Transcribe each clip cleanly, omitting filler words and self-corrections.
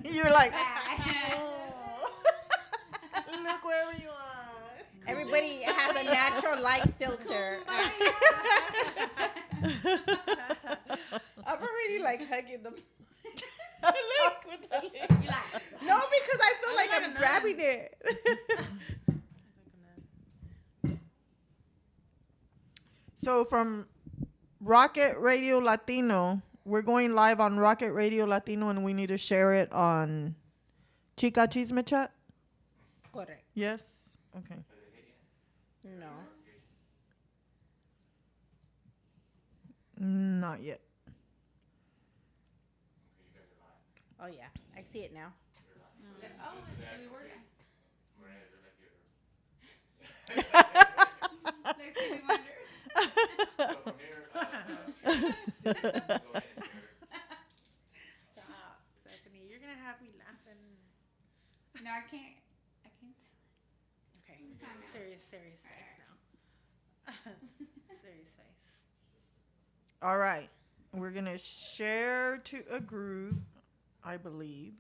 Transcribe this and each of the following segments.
You're like, oh. Look wherever you are. Everybody has a natural light filter. I'm already like hugging the. Look with the lip. You like, No, because I feel like I'm grabbing it. So from Rocket Radio Latino, we're going live on Rocket Radio Latino, and we need to share it on Chica Chisme Chat. Correct. Yes. Okay. No. Not yet. Oh yeah, I see it now. oh, we were. Next thing we wonder. Stop, Stephanie. You're gonna have me laughing. No, I can't. I can't. Okay. Time out. Serious face now. Serious face. All right. We're going to share to a group, I believe.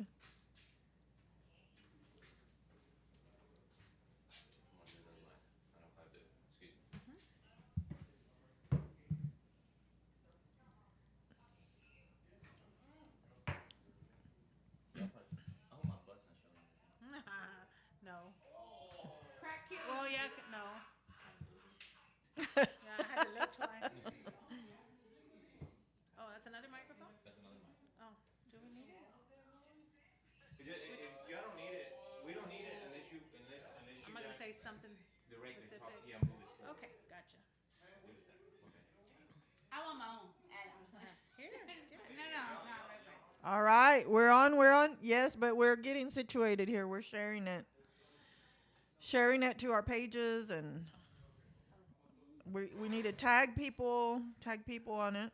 No. Crack kid. Well, yeah, no. Yeah, I had to look twice. Oh, that's another microphone? That's another mic. Oh, do we need it? If y'all don't need it, we don't need it unless you I'm not gonna say something directly talk. specific. Yeah, move it forward. Okay, gotcha. I want my own. Here, get it. No, right there. All right. We're on. Yes, but we're getting situated here. We're sharing it. Sharing it to our pages, and we need to tag people on it.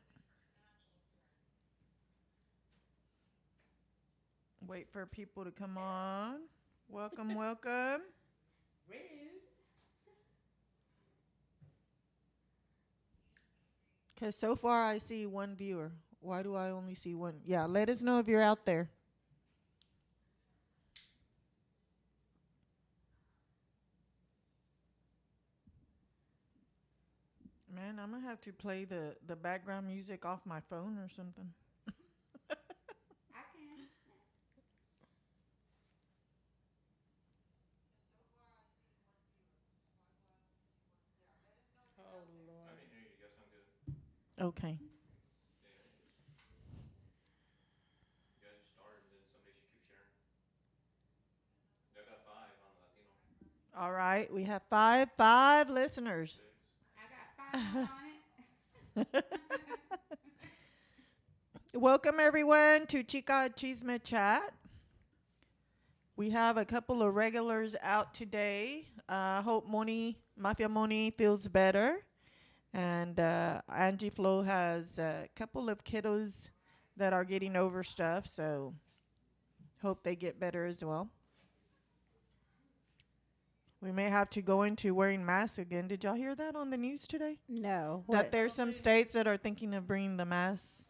Wait for people to come on. Welcome. Rude. Because so far I see one viewer. Why do I only see one? Yeah, let us know if you're out there. Man, I'm going to have to play the background music off my phone or something. I can. Oh, Lord. I can hear you. You guys sound good. Okay. You guys just started, then somebody should keep sharing. I got 5 on Latino. All right. We have five listeners. I got 5 on it. Welcome, everyone, to Chica Chisme Chat. We have a couple of regulars out today. Hope Mafia Moni feels better. And Angie Flo has a couple of kiddos that are getting over stuff, so hope they get better as well. We may have to go into wearing masks again. Did y'all hear that on the news today? No. That there's some states that are thinking of bringing the masks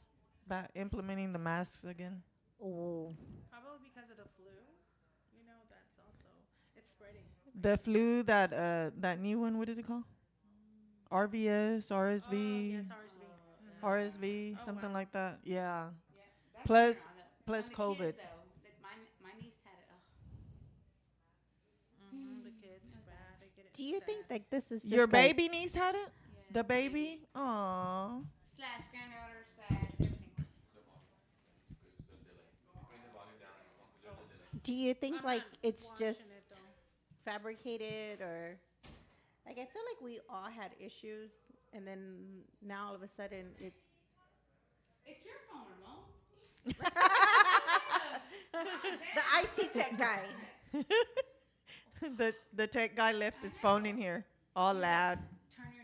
back, implementing the masks again. Oh. Probably because of the flu. You know, that's also, it's spreading. The flu, that new one, what is it called? RVS, RSV, Yes, RSV. RSV, Oh, something wow. like that. Yeah. Yeah, that's Plus- better on the- plus on the COVID. Kids, though. My niece had it. The kids are bad. They get it. Do you sad. think like this is just Your like, baby niece had it? Yeah. The baby? Aww. / granddaughter / everything. do you think I'm like not it's watching just it, though. fabricated, or like I feel like we all had issues and then now all of a sudden it's It's your phone, Mo. the IT tech guy. the tech guy left his phone in here, all loud. Turn your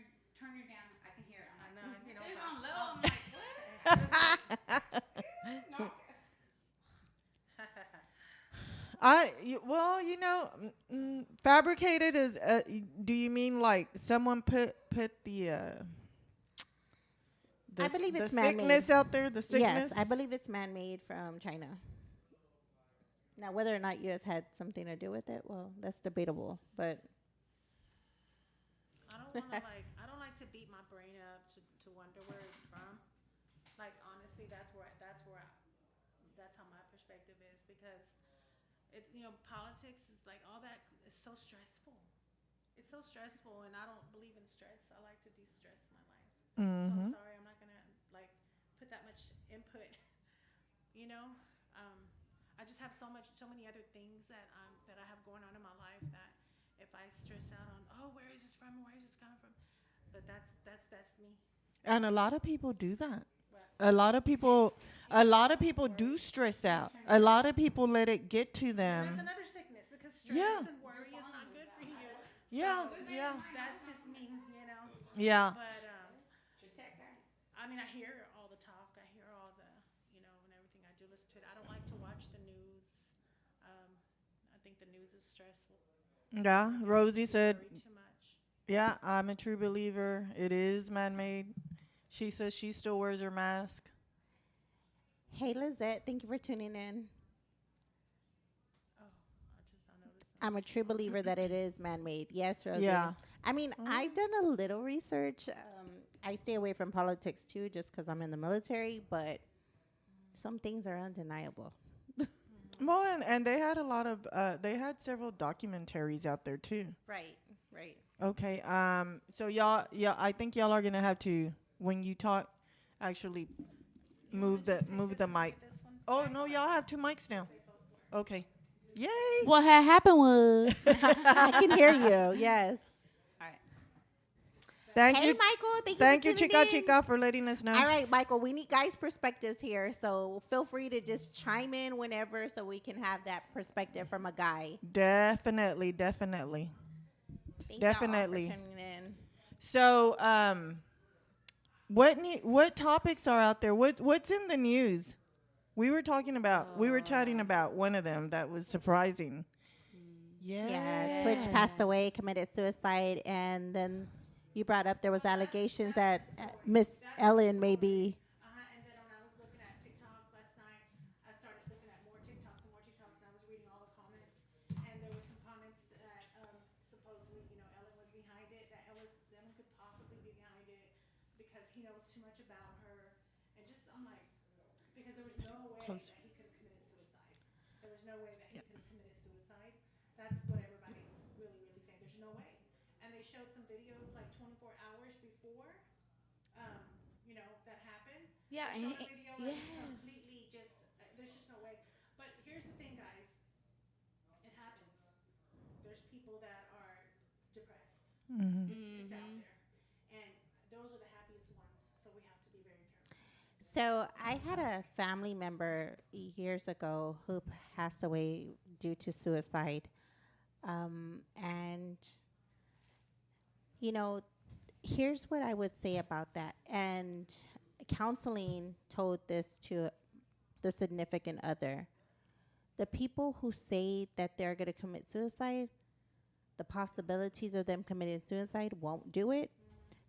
down. I can hear it. I'm I know, like, you know, it's but- on low. I'm like, what? No. Well, fabricated is. Do you mean like someone put the I believe the it's man-made. sickness out there? The sickness. Yes, I believe it's man-made from China. Now, whether or not you guys had something to do with it, well, that's debatable. But I don't like to beat my brain up to wonder where it's from. Like honestly, that's how my perspective is because it's politics is like all that is so stressful. It's so stressful, and I don't believe in stress. I like to de-stress my life. So I'm Mm-hmm. sorry, I'm not gonna like put that much input. You know, um, I just have so many other things that I have going on in my life that if I stress out on, oh, where is this from? Where is this coming from? But that's me. And a lot of people do that. But A lot of people, a lot of people do stress out. A lot of people let it get to and that's them. another sickness because stress Yeah. and worry is not good for you. Yeah. So Yeah. that's just me, you know. Yeah. But I mean, I hear all the talk. I hear all the, and everything. I do listen to it. I don't like to watch the news. Um, I think the news is stressful. Yeah. Rosie said, Worry too much. yeah, I'm a true believer. It is man-made. She says she still wears her mask. hey, Lizette, thank you for tuning in. Oh, I just don't notice. I'm a true believer that it is man-made. Yes, Rosie. Yeah. I mean, I've done a little research. I stay away from politics too, just because I'm in the military. But some things are undeniable. Well, and they had a lot of, they had several documentaries out there too. Right. Right. Okay. So y'all, yeah, I think y'all are gonna have to when you talk, actually move the mic. This one. Oh no, y'all have two mics now. Okay. Yay. What had happened was. I can hear you. Yes. All right. Thank Hey, you. Michael. Thank you, for tuning Chica in. Chica, for letting us know. All right, Michael. We need guys' perspectives here, so feel free to just chime in whenever, so we can have that perspective from a guy. Definitely, definitely. Thank Definitely. y'all for tuning in. So, what topics are out there? What's in the news? We were chatting about one of them that was surprising. Yeah, Twitch passed away, committed suicide, and then you brought up there was allegations that Miss Ellen may be. And then when I was looking at TikTok last night, I started looking at more TikToks, and I was reading all the comments. And there were some comments that supposedly, Ellen was behind it, that Ellen could possibly be behind it because he knows too much about her. And just, I'm like, because there was no way that he could have committed suicide. There was no way that he could have committed suicide. That's what everybody's really, really saying. There's no way. And they showed some videos like 24 hours before, that happened. Yeah. They And showed a video that was yes. completely just, there's just no way. But here's the thing, guys. It happens. There's people that are depressed. It's out there. And those are the happiest ones. So we have to be very careful. So I had a family member years ago who passed away due to suicide, and here's what I would say about that. And counseling told this to the significant other. The people who say that they're going to commit suicide, the possibilities of them committing suicide won't do it.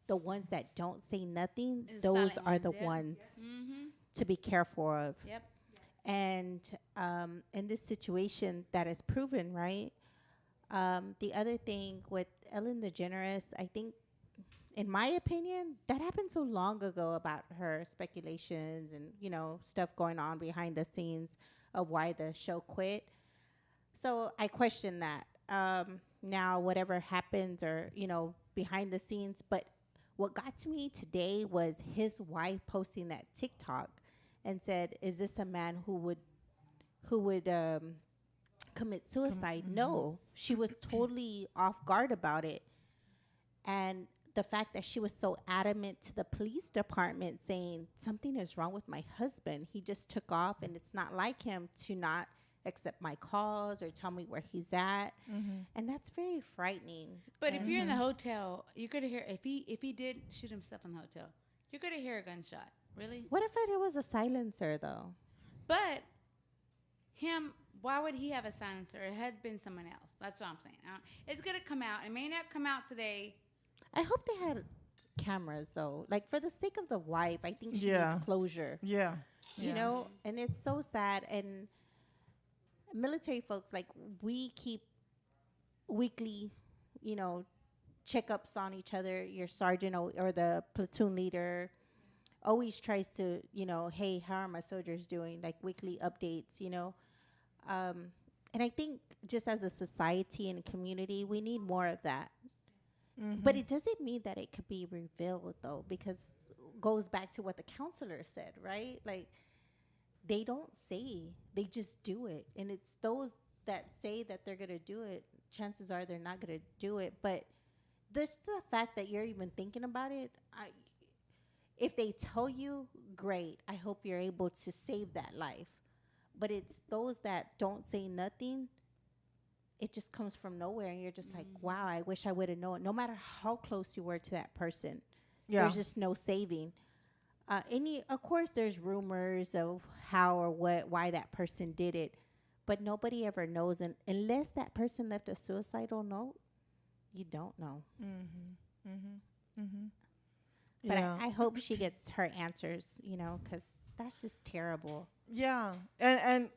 The ones that don't say nothing, Is those silent are ones, the yeah. ones Mm-hmm. to be careful of. Yep. And in this situation, that is proven, right? The other thing with Ellen DeGeneres, I think, in my opinion, that happened so long ago about her speculations and, stuff going on behind the scenes of why the show quit. So I question that. Now, whatever happens or, behind the scenes. But what got to me today was his wife posting that TikTok and said, is this a man who would commit suicide? No, she was totally off guard about it. And the fact that she was so adamant to the police department saying something is wrong with my husband. He just took off, and it's not like him to not accept my calls or tell me where he's at. And that's very frightening. But if you're in the hotel, you could hear if he did shoot himself in the hotel, you could hear a gunshot. Really? What if it was a silencer, though? But him, why would he have a silencer? It had been someone else. That's what I'm saying. It's gonna come out. It may not come out today. I hope they had cameras, though. Like, for the sake of the wife, I think she Yeah. needs closure. Yeah. You know? And it's so sad. And military folks, like, we keep weekly, you know, checkups on each other. Your sergeant or the platoon leader always tries to, hey, how are my soldiers doing? Like weekly updates. Um, and I think just as a society and community, we need more of that. But it doesn't mean that it could be revealed, though, because goes back to what the counselor said, right? Like, they don't say, they just do it. And it's those that say that they're going to do it, chances are they're not going to do it. But just the fact that you're even thinking about it, if they tell you, great. I hope you're able to save that life. But it's those that don't say nothing. It just comes from nowhere, and you're just like, wow, I wish I would have known. No matter how close you were to that person, there's just no saving. Of course, there's rumors of how or why that person did it, but nobody ever knows. And unless that person left a suicidal note, you don't know. But I hope she gets her answers, because that's just terrible. Yeah, and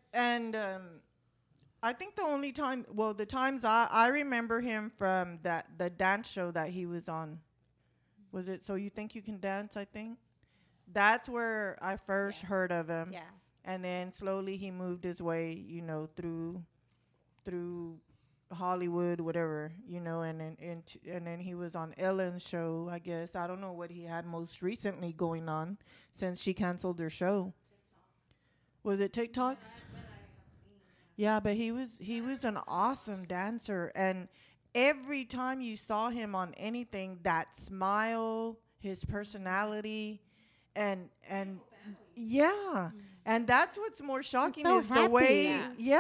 I think the only time, well, the times I remember him from the dance show that he was on. Was it So You Think You Can Dance? I think that's where I first heard of him. Yeah. And then slowly he moved his way, through Hollywood, whatever, and then he was on Ellen's show, I guess. I don't know what he had most recently going on since she canceled her show. Was it TikToks? Yeah, but he was an awesome dancer, and every time you saw him on anything, that smile, his personality, and yeah, and that's what's more shocking so is the way, happy.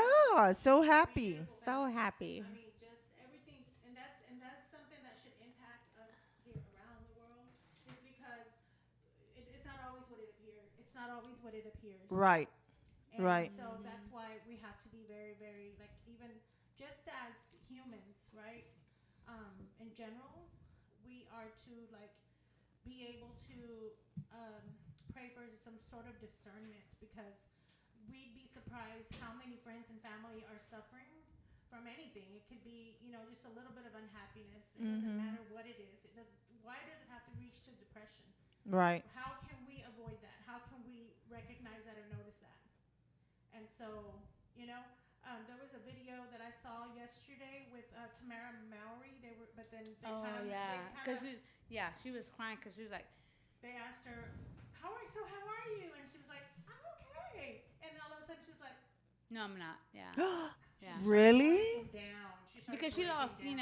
so happy. So happy. I mean, just everything, and that's something that should impact us here around the world, is because it's not always what it appears. It's not always what it appears. Right. And Right. so that's why we have to be very, very, like, even just as humans, right? In general, we are to, like, be able to pray for some sort of discernment, because we'd be surprised how many friends and family are suffering from anything. It could be, just a little bit of unhappiness. It doesn't matter what it is. Why does it have to reach to depression? Right. How can we avoid that? How can we recognize that or notice that? And so, there was a video that I saw yesterday with Tamara Mowry. But then they she was crying because she was like, they asked her, how are you? And she was like, I'm okay. And then all of a sudden she was like, no, I'm not. Yeah. Yeah. Really? Down. Because she lost, she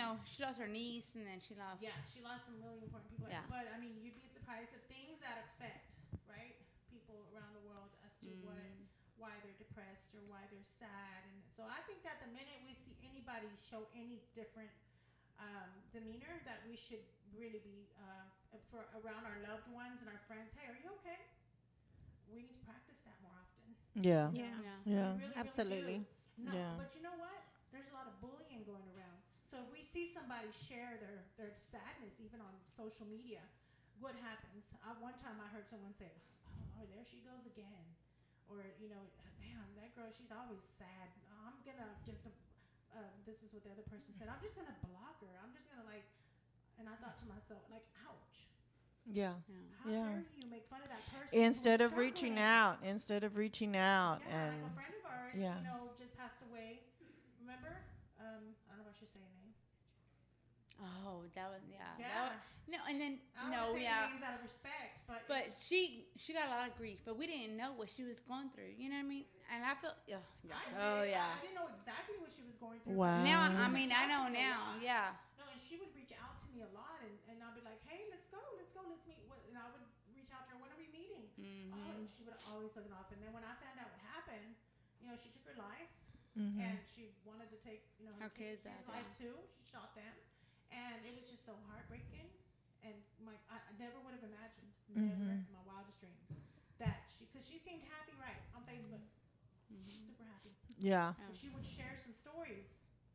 lost her niece, and then she lost. Yeah, she lost some really important people. Yeah. But I mean, you'd be surprised at things that affect, right, people around the world as to why they're depressed or why they're sad. And so I think that the minute we see anybody show any different demeanor, that we should really be for around our loved ones and our friends. Hey, are you okay? We need to practice that more often. Yeah. Yeah. Yeah. We really, Absolutely. Really do. No, Yeah. but you know what? There's a lot of bullying going around. So if we see somebody share their sadness, even on social media, what happens? One time I heard someone say, "Oh, there she goes again," or "Damn, that girl, she's always sad. I'm gonna just." This is what the other person said. I'm just gonna block her. I'm just gonna and I thought to myself, like, ouch. Yeah. How dare you make fun of that person? Instead who's of reaching struggling? out, yeah, Yeah, and like a friend of ours, just passed away. Remember? I don't know if I should say a name. Oh, that was Yeah. And then I don't want to say names out of respect, but she got a lot of grief, but we didn't know what she was going through. You know what I mean? And I felt, I didn't know exactly what she was going through. Wow. Now, I know now. Yeah. No, and she would reach out to me a lot, and I'd be like, hey, let's go, let's meet. And I would reach out to her, when are we meeting? Oh, and she would always look it off. And then when I found out what happened, she took her life, and she wanted to take, her kids' life too. She shot them, and it was just so heartbreaking. And I never would have imagined, never in my wildest dreams, that because she seemed happy, right, on Facebook, super happy. Yeah. But she would share some stories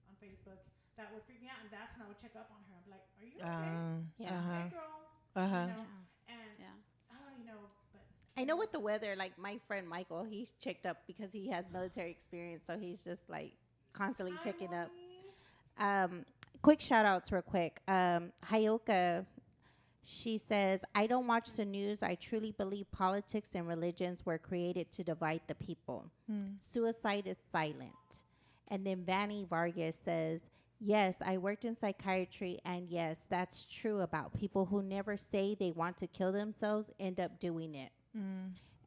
on Facebook that would freak me out, and that's when I would check up on her. I'd be like, "Are you okay? Hey, girl." And but I know with the weather, like my friend Michael, he's checked up because he has military experience, so he's just like constantly Hi, checking up. Moni. Quick shout outs, real quick. Hayoka, she says, I don't watch the news. I truly believe politics and religions were created to divide the people. Suicide is silent. And then Vanny Vargas says, yes, I worked in psychiatry, and yes, that's true about people who never say they want to kill themselves end up doing it.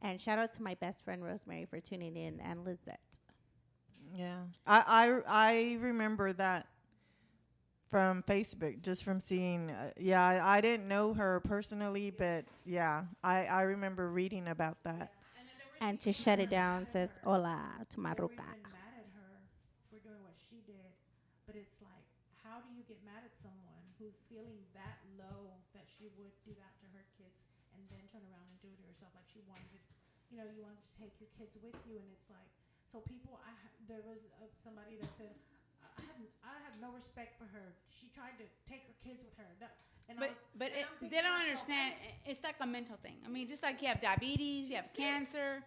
And shout out to my best friend Rosemary for tuning in, and Lizette. Yeah. I remember that from Facebook, just from seeing. Yeah, I didn't know her personally, but yeah, I remember reading about that. And then there were And to people shut that it were down mad at says, her. hola to They were Maruca. even mad at her for doing what she did. But it's like, how do you get mad at someone who's feeling that low that she would do that to her kids and then turn around and do it to herself? Like she wanted to, you wanted to take your kids with you, and it's like, so people. There was somebody that said, I have no respect for her. She tried to take her kids with her. And I was, But and I'm thinking they don't to myself, understand. It's like a mental thing. I mean, just like you have diabetes, you have cancer.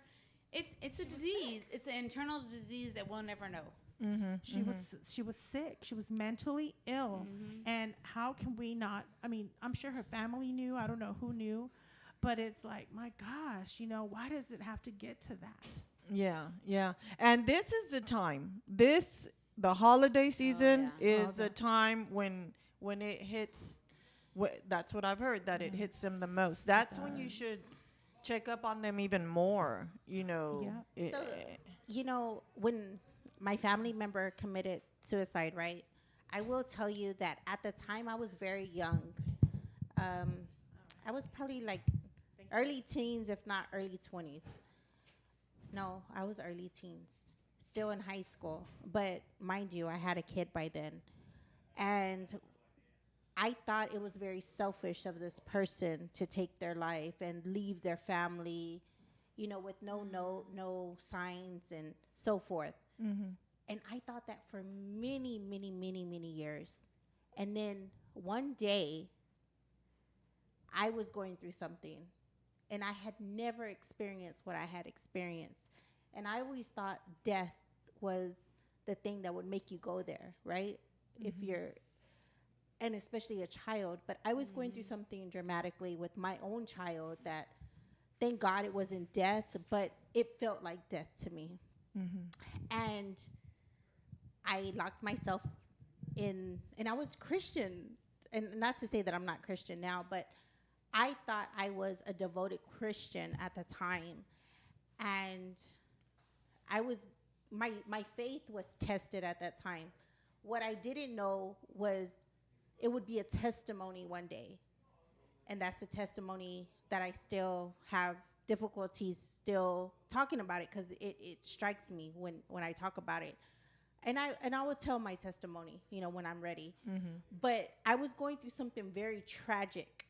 It's a disease. It's an internal disease that we'll never know. She was sick. She was mentally ill. And how can we not? I mean, I'm sure her family knew. I don't know who knew, but it's like, my gosh, why does it have to get to that? Yeah, yeah. And this is the time. The holiday season yeah. is a time when it hits. That's what I've heard, that it hits them the most. That's when you should check up on them even more. Yeah. So, when my family member committed suicide, right? I will tell you that at the time I was very young. I was probably like early teens, if not early 20s. No, I was early teens, still in high school. But mind you, I had a kid by then. And I thought it was very selfish of this person to take their life and leave their family, with no signs and so forth. And I thought that for many, many, many, many years. And then one day, I was going through something, and I had never experienced what I had experienced. And I always thought death was the thing that would make you go there, right? If you're, and especially a child. But I was going through something dramatically with my own child that, thank God it wasn't death, but it felt like death to me. And I locked myself in, and I was Christian. And not to say that I'm not Christian now, but I thought I was a devoted Christian at the time. And I was, my faith was tested at that time. What I didn't know was it would be a testimony one day. And that's a testimony that I still have difficulties still talking about it, because it strikes me when I talk about it. And I will tell my testimony, when I'm ready. But I was going through something very tragic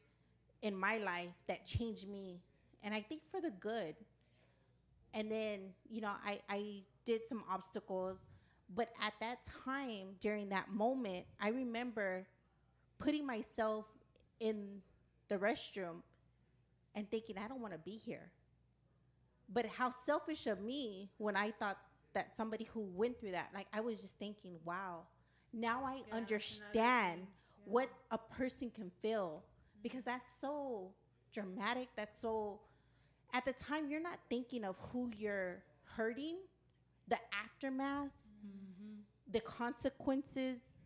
in my life that changed me, and I think for the good. And then, I did some obstacles, but at that time, during that moment, I remember putting myself in the restroom and thinking, I don't want to be here. But how selfish of me when I thought that somebody who went through that, like I was just thinking, wow, now I understand what a person can feel, because that's so dramatic. That's so, at the time, you're not thinking of who you're hurting, the aftermath, the consequences.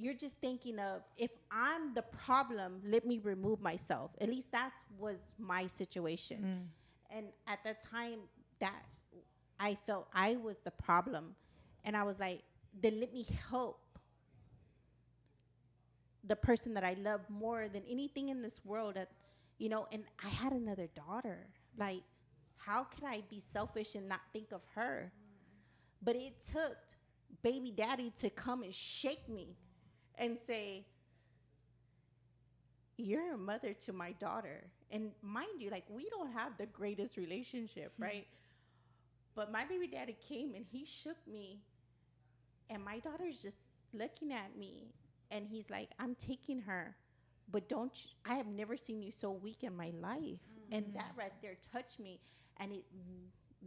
You're just thinking of, if I'm the problem, let me remove myself. At least that was my situation. And at that time, that I felt I was the problem. And I was like, then let me help the person that I love more than anything in this world. And I had another daughter. Like, how could I be selfish and not think of her? But it took baby daddy to come and shake me and say, you're a mother to my daughter. And mind you, like, we don't have the greatest relationship, right? But my baby daddy came and he shook me, and my daughter's just looking at me, and he's like, I'm taking her, but I have never seen you so weak in my life. And that right there touched me. and it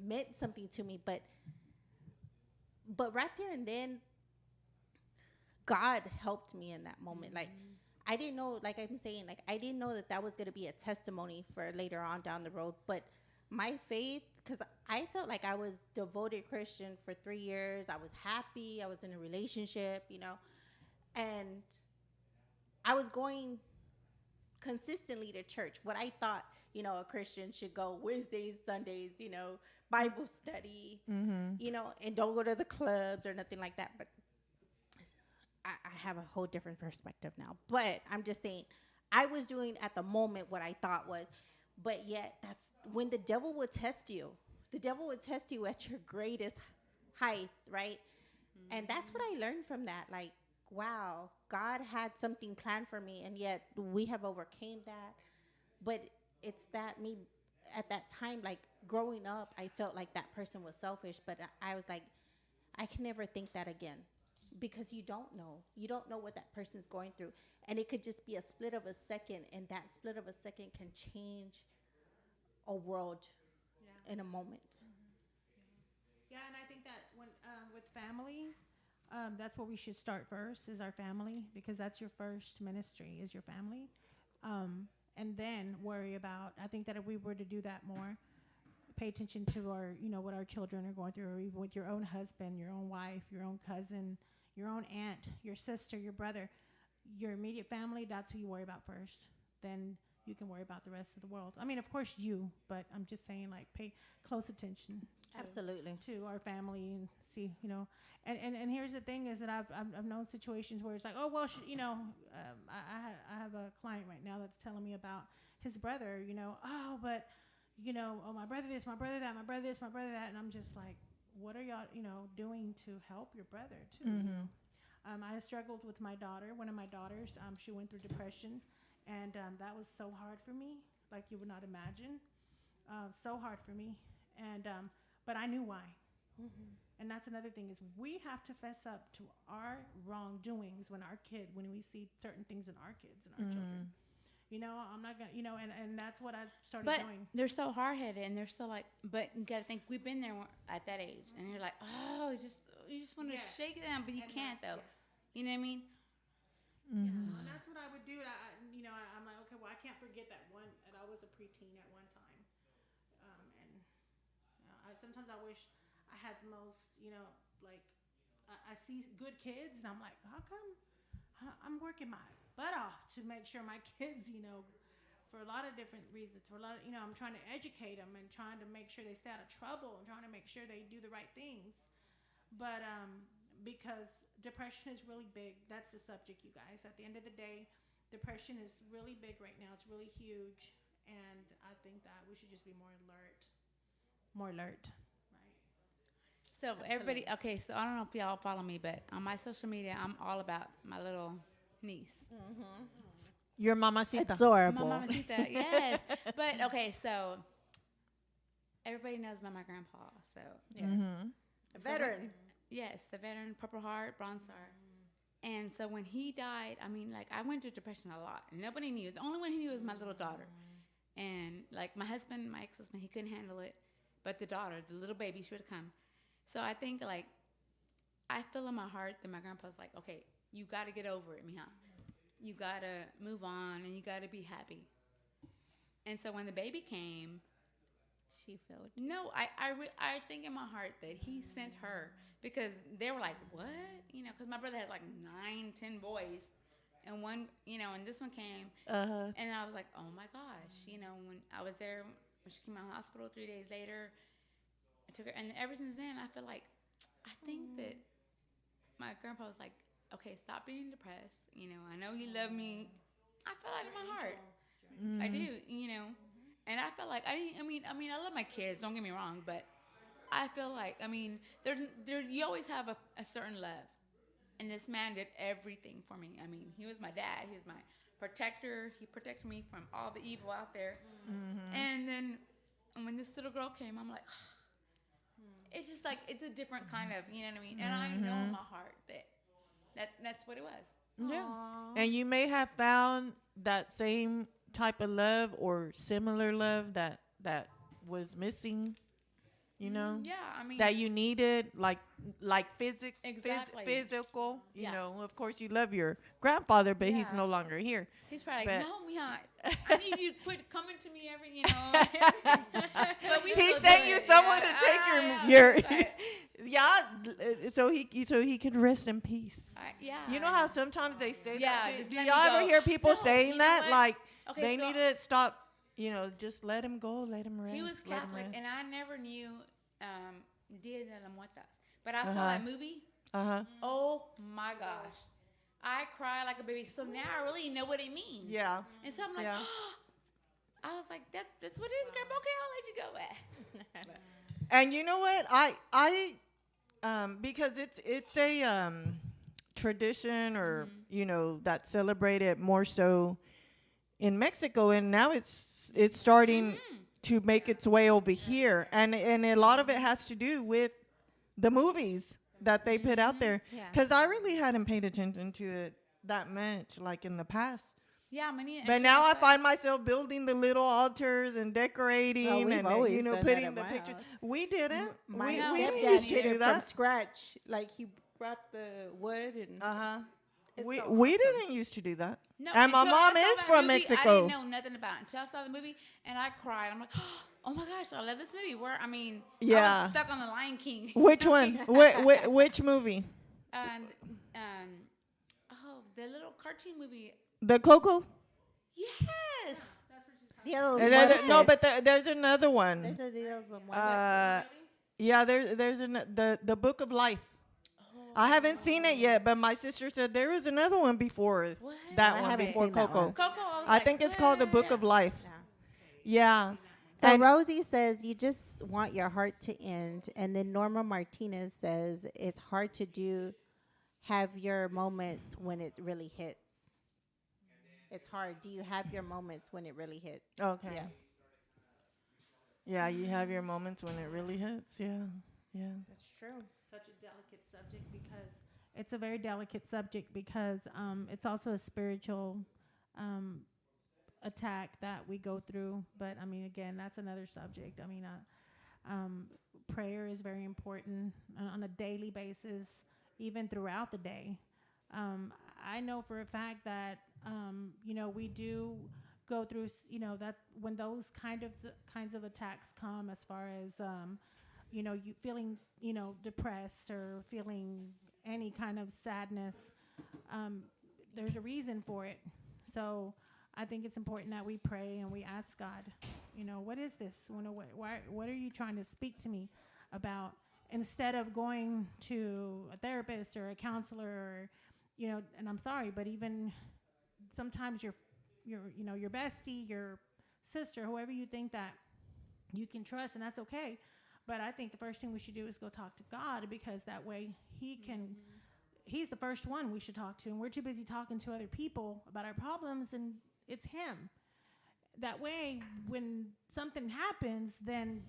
meant something to me. But right there and then, God helped me in that moment. Like, I didn't know, like I'm saying, like, I didn't know that that was going to be a testimony for later on down the road. But my faith, because I felt like I was devoted Christian for 3 years. I was happy. I was in a relationship, and I was going consistently to church. What I thought, a Christian should go Wednesdays, Sundays, Bible study, and don't go to the clubs or nothing like that. But I have a whole different perspective now. But I'm just saying, I was doing at the moment what I thought was, but yet that's when the devil would test you. The devil would test you at your greatest height, right? And that's what I learned from that. Like, wow, God had something planned for me, and yet we have overcame that. But it's that me at that time, like growing up, I felt like that person was selfish, but I was like, I can never think that again, because you don't know. You don't know what that person's going through. And it could just be a split of a second, and that split of a second can change a world Yeah. in a moment. Yeah, and I think that when with family, that's where we should start first is our family, because that's your first ministry is your family, and then worry about. I think that if we were to do that more, pay attention to our what our children are going through, or even with your own husband, your own wife, your own cousin, your own aunt, your sister, your brother, your immediate family. That's who you worry about first. Then you can worry about the rest of the world. I mean, of course you, but I'm just saying, like, pay close attention Absolutely. to our family and see, and here's the thing is that I've known situations where it's like, oh well, I have a client right now that's telling me about his brother, oh but oh, my brother this, my brother that, my brother this, my brother that, and I'm just like, what are y'all doing to help your brother too? I struggled with my daughter. One of my daughters, she went through depression, and that was so hard for me, like you would not imagine, so hard for me, and but I knew why. And that's another thing is we have to fess up to our wrongdoings when we see certain things in our kids and our children. I'm not gonna, and that's what I started But doing. they're so hard headed, and they're so like. But you gotta think we've been there at that age, and you're like, oh, you just want to Yes. shake it down, but you And can't that- though. You know what I mean? Yeah, and that's what I would do. I'm like, okay, well, I can't forget that one. And I was a preteen at one time, and sometimes I wish I had the most, like I see good kids, and I'm like, how come I'm working my butt off to make sure my kids, for a lot of different reasons, for a lot of, I'm trying to educate them and trying to make sure they stay out of trouble and trying to make sure they do the right things, but because depression is really big. That's the subject, you guys. At the end of the day, depression is really big right now. It's really huge, and I think that we should just be more alert. More alert, right? So everybody, okay. So I don't know if y'all follow me, but on my social media, I'm all about my little niece. Your mamacita. Adorable. My mamacita, yes. But okay, so everybody knows about my grandpa. So Yes. A so veteran. yes, the veteran, Purple Heart, Bronze Star. And so when he died, I mean, like, I went through depression a lot. Nobody knew. The only one who knew was my little daughter. And like my husband, my ex-husband, he couldn't handle it. But the daughter, the little baby, she would come. So I think, like, I feel in my heart that my grandpa's like, okay, you got to get over it, mija. You got to move on, and you got to be happy. And so when the baby came, She felt. no, I think in my heart that he sent her because they were like, what? Because my brother had like 9, 10 boys. And one, and this one came. And I was like, oh my gosh. When I was there, when she came out of the hospital 3 days later, I took her. And ever since then, I feel like, I think that my grandpa was like, okay, stop being depressed. I know you love me. I feel that in my heart. I do, And I felt like I love my kids. Don't get me wrong, but I feel like there you always have a certain love, and this man did everything for me. He was my dad. He was my protector. He protected me from all the evil out there. And then when this little girl came, I'm like, it's just like it's a different kind of, you know what I mean? And I know in my heart that's what it was. Yeah. And you may have found that same type of love or similar love that was missing, you know, Yeah, I mean, that you needed, like Exactly. physical. You Yeah. know, of course, you love your grandfather, but he's Yeah. no longer here. he's probably but- like, no, Mija, I need you to quit coming to me every, you know. But we He still sent do you it. someone Yeah. to take Yeah, your it's like, so he could rest in peace. yeah. You know how sometimes they say Yeah, that? just Do let y'all me ever go. hear people No, saying you know that? what? Like Okay, they so need to stop. You know, just let him go, let him rest. he was let him Catholic, and rest. I never knew Dia de la Muertas. But I saw Uh-huh. that movie. Uh-huh. Oh my gosh. I cry like a baby. So now I really know what it means. Yeah. And so I'm like, Yeah. I was like, that's what it is, Grandpa. Okay, I'll let you go. And you know what? I because it's a tradition, or you know, that's celebrated more so in Mexico, and now it's starting to make its way over here, and a lot of it has to do with the movies that they put out there. Yeah. Because I really hadn't paid attention to it that much, like in the past. Yeah, many. But now I find myself building the little altars and decorating, Oh, we've and always you know, done that putting at the my pictures. house. We didn't. My we No, didn't stepdad used to did do it from that. scratch. Like he brought the wood and it's We so we awesome. didn't used to do that. No, and my until I mom saw is that from movie, I Mexico. didn't know nothing about it until I saw the movie, and I cried. I'm like, oh my gosh, I love this movie. Where I mean, I Yeah. was stuck on the Lion King. Which one? Which movie? And the little cartoon movie. The Coco? Yes. Dia de los And no, Muertos. but there's another one. There's a Dia de los Muertos. Yeah, there's the Book of Life. I haven't seen it yet, but my sister said there was another one before What? that I one, haven't before seen that Coco. one. Coco. Was I like, think it's called the Book of Life. Yeah. Yeah. So And- Rosie says you just want your heart to end, and then Norma Martinez says it's hard to have your moments when it really hits. It's hard. Do you have your moments when it really hits? Okay. Yeah. Yeah, you have your moments when it really hits. Yeah. Yeah. That's true. Such a delicate subject because it's a very delicate subject because it's also a spiritual attack that we go through. But I mean, again, that's another subject. I mean, prayer is very important on a daily basis, even throughout the day. I know for a fact that you know, we do go through you know, that when those kinds of attacks come, as far as you know, you feeling, you know, depressed or feeling any kind of sadness, there's a reason for it. So I think it's important that we pray and we ask God, you know, what is this? What are you trying to speak to me about? Instead of going to a therapist or a counselor, or, you know, and I'm sorry, but even sometimes your you know, your bestie, your sister, whoever you think that you can trust, and that's okay. But I think the first thing we should do is go talk to God, because that way he can, he's the first one we should talk to. And we're too busy talking to other people about our problems, and it's him. That way, when something happens, then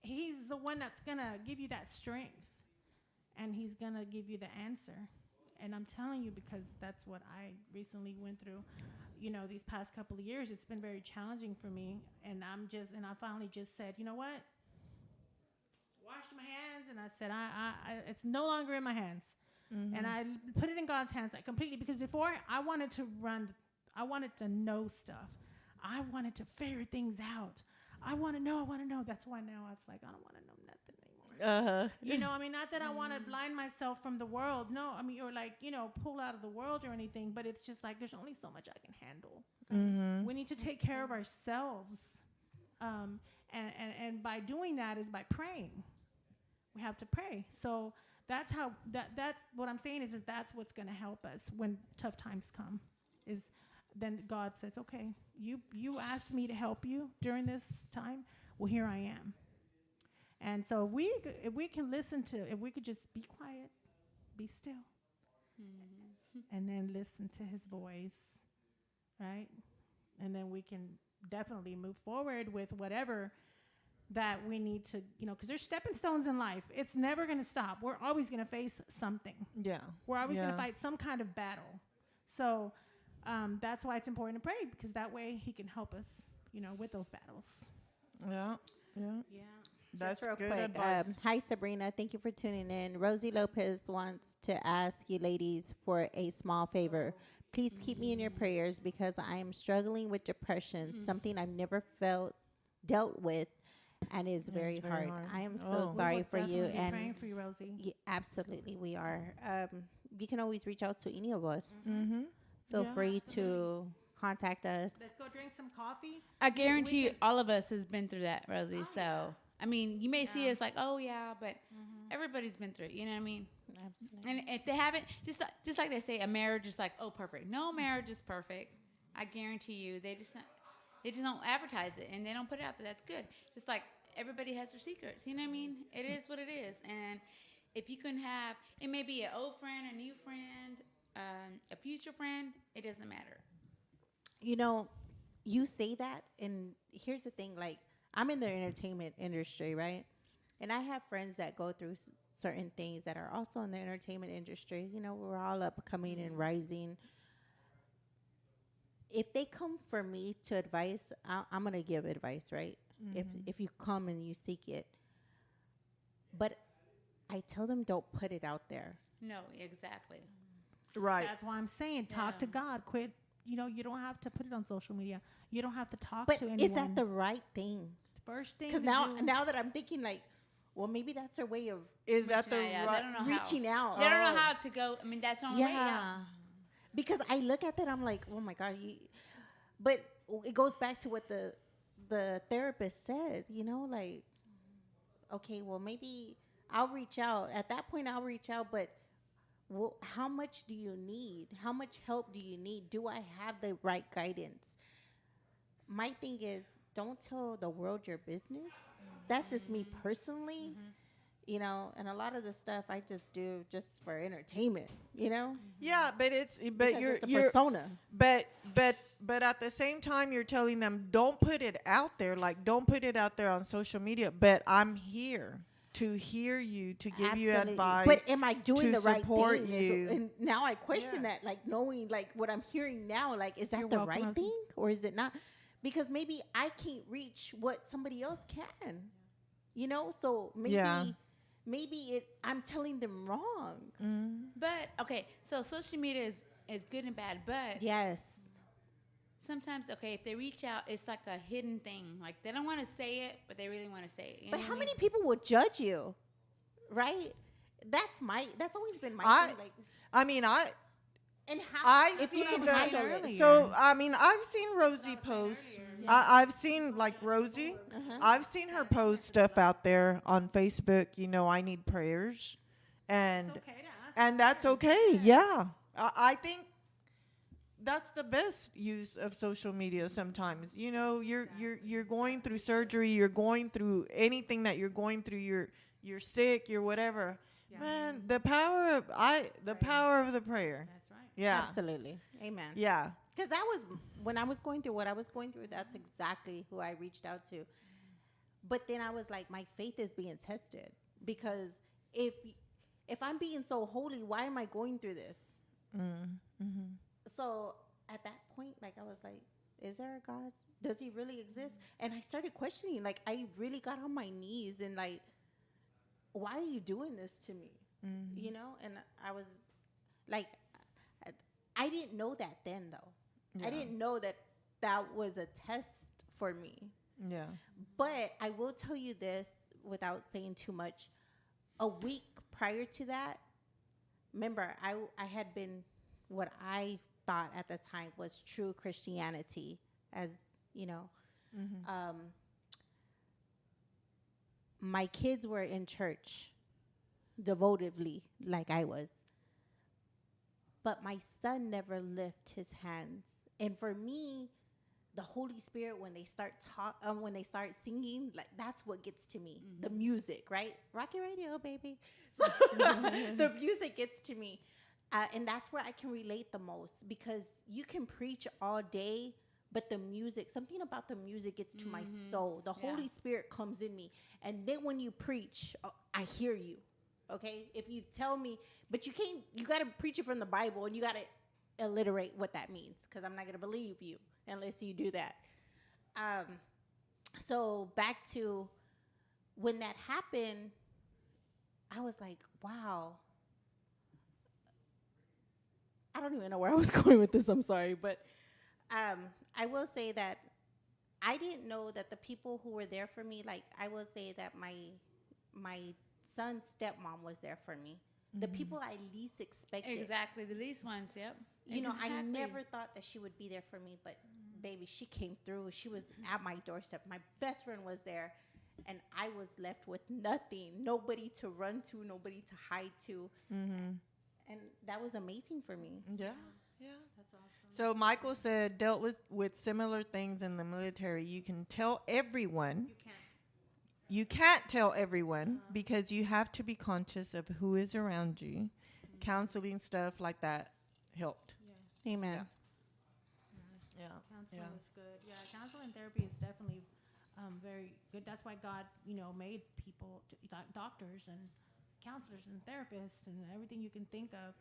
he's the one that's going to give you that strength, and he's going to give you the answer. And I'm telling you, because that's what I recently went through. You know, these past couple of years, it's been very challenging for me. And I finally just said, you know what? Washed my hands, and I said, it's no longer in my hands. Mm-hmm. And I put it in God's hands, like, completely, because before I wanted to know stuff. I wanted to figure things out. I want to know. That's why now it's like, I don't want to know nothing anymore. You know, I mean, not that I want to blind myself from the world. No, I mean, or like, you know, pull out of the world or anything, but it's just like, there's only so much I can handle. Mm-hmm. We need to take care of ourselves. And by doing that is by praying. We have to pray. So that's how, that's what I'm saying is that's what's going to help us when tough times come, is then God says, okay, you asked me to help you during this time. Well, here I am. And so if we could just be quiet, be still, and then listen to his voice, right? And then we can definitely move forward with whatever that we need to, you know, because there's stepping stones in life. It's never going to stop. We're always going to face something. Yeah. We're always going Yeah. to fight some kind of battle. So that's why it's important to pray, because that way he can help us, you know, with those battles. Yeah. Yeah. Yeah. That's Just real good quick. advice. Hi, Sabrina. Thank you for tuning in. Rosie Lopez wants to ask you ladies for a small favor. Please keep me in your prayers because I am struggling with depression, something I've never dealt with, and is very, very hard. hard. I am so Oh. We sorry will for you. definitely be And praying for you, Rosie. absolutely, we are. You can always reach out to any of us. Mm-hmm. Feel Yeah. free to contact us. Let's go drink some coffee. I guarantee you, can- all of us has been through that, Rosie. So, I mean, you may see Yeah. us like, oh yeah, but everybody's been through it. You know what I mean? Absolutely. And if they haven't, just like they say, a marriage is like, oh, perfect. No marriage is perfect. I guarantee you, they just don't advertise it and they don't put it out there. That's good. Just like everybody has their secrets. You know what I mean? It is what it is. And if you can have, it may be an old friend, a new friend, a future friend. It doesn't matter. You know, you say that, and here's the thing, like, I'm in the entertainment industry, right? And I have friends that go through certain things that are also in the entertainment industry. You know, we're all upcoming and rising. If they come for me to advice, I'm gonna give advice, right? If you come and you seek it, but I tell them don't put it out there. No, exactly. Right. That's why I'm saying talk to God. Quit. You know, you don't have to put it on social media. You don't have to talk But to anyone. is that the right thing? first thing? Because to now do- that I'm thinking, like, well, maybe that's their way of Is that the Reaching out, yeah, they don't know reaching out. They don't know Oh. how to go. I mean, that's the only way. Yeah. Yeah. Because I look at that, I'm like, oh my God. But it goes back to what the therapist said, you know, like, okay, well, maybe I'll reach out. At that point, I'll reach out, but well, how much do you need? How much help do you need? Do I have the right guidance? My thing is, don't tell the world your business. That's just me personally. You know, and a lot of the stuff I just do just for entertainment, you know? Yeah, but Because it's a persona. but at the same time you're telling them don't put it out there, like don't put it out there on social media, but I'm here to hear you, to give you Absolutely. advice. But am I doing to the right support thing? you. And now I question Yeah. that, like knowing like what I'm hearing now, like is that You're the welcome, right Rosie. thing or is it not? Because maybe I can't reach what somebody else can. You know? So maybe Yeah. I'm telling them wrong. But okay, so social media is good and bad. But Yes. sometimes, okay, if they reach out, it's like a hidden thing. Like they don't want to say it, but they really want to say it. You But know how what I mean? many people will judge you? Right? That's always been my I thing. Like, I mean, and how I if you see can the- handle it. earlier. so I mean, I've seen Rosie post. I've seen like Rosie. Uh-huh. I've seen her post stuff out there on Facebook. You know, I need prayers, and It's okay to ask and for that's prayers. okay. Yeah, I think that's the best use of social media. Sometimes, you know, you're going through surgery, you're going through anything that you're going through. You're sick, you're whatever. Yeah. Man, the power of the prayer. That's right. Yeah, Absolutely. Amen. yeah. Because that was when I was going through what I was going through. That's exactly who I reached out to. But then I was like, my faith is being tested because if I'm being so holy, why am I going through this? So at that point, like I was like, is there a God? Does he really exist? And I started questioning. Like I really got on my knees and like, why are you doing this to me? You know? And I was like, I didn't know that then though. Yeah. I didn't know that was a test for me. Yeah. But I will tell you this without saying too much. A week prior to that, remember, I had been what I thought at the time was true Christianity, as you know. My kids were in church devotively, like I was. But my son never lifted his hands. And for me, the Holy Spirit, when they start singing, like that's what gets to me. The music, right? Rocky Radio, baby. So the music gets to me, and that's where I can relate the most because you can preach all day, but the music, something about the music gets to my soul. The Holy Spirit comes in me, and then when you preach, I hear you. Okay, if you tell me, but you can't. You got to preach it from the Bible, and you got to alliterate what that means because I'm not going to believe you unless you do that. So back to when that happened, I was like, wow. I don't even know where I was going with this. I'm sorry, but I will say that I didn't know that the people who were there for me, like I will say that my son's stepmom was there for me. The people I least expected. Exactly, the least ones. Yep. You know, I Exactly. never thought that she would be there for me, but baby, she came through. She was at my doorstep. My best friend was there, and I was left with nothing, nobody to run to, nobody to hide to, and that was amazing for me. Yeah. Yeah. That's awesome. So Michael said dealt with similar things in the military. You can tell everyone. You can't. You can't tell everyone because you have to be conscious of who is around you. Counseling stuff like that helped. Yes. Amen. Yeah. Counseling Yeah. is good. Yeah, counseling therapy is definitely very good. That's why God, made people, doctors and counselors and therapists and everything you can think of.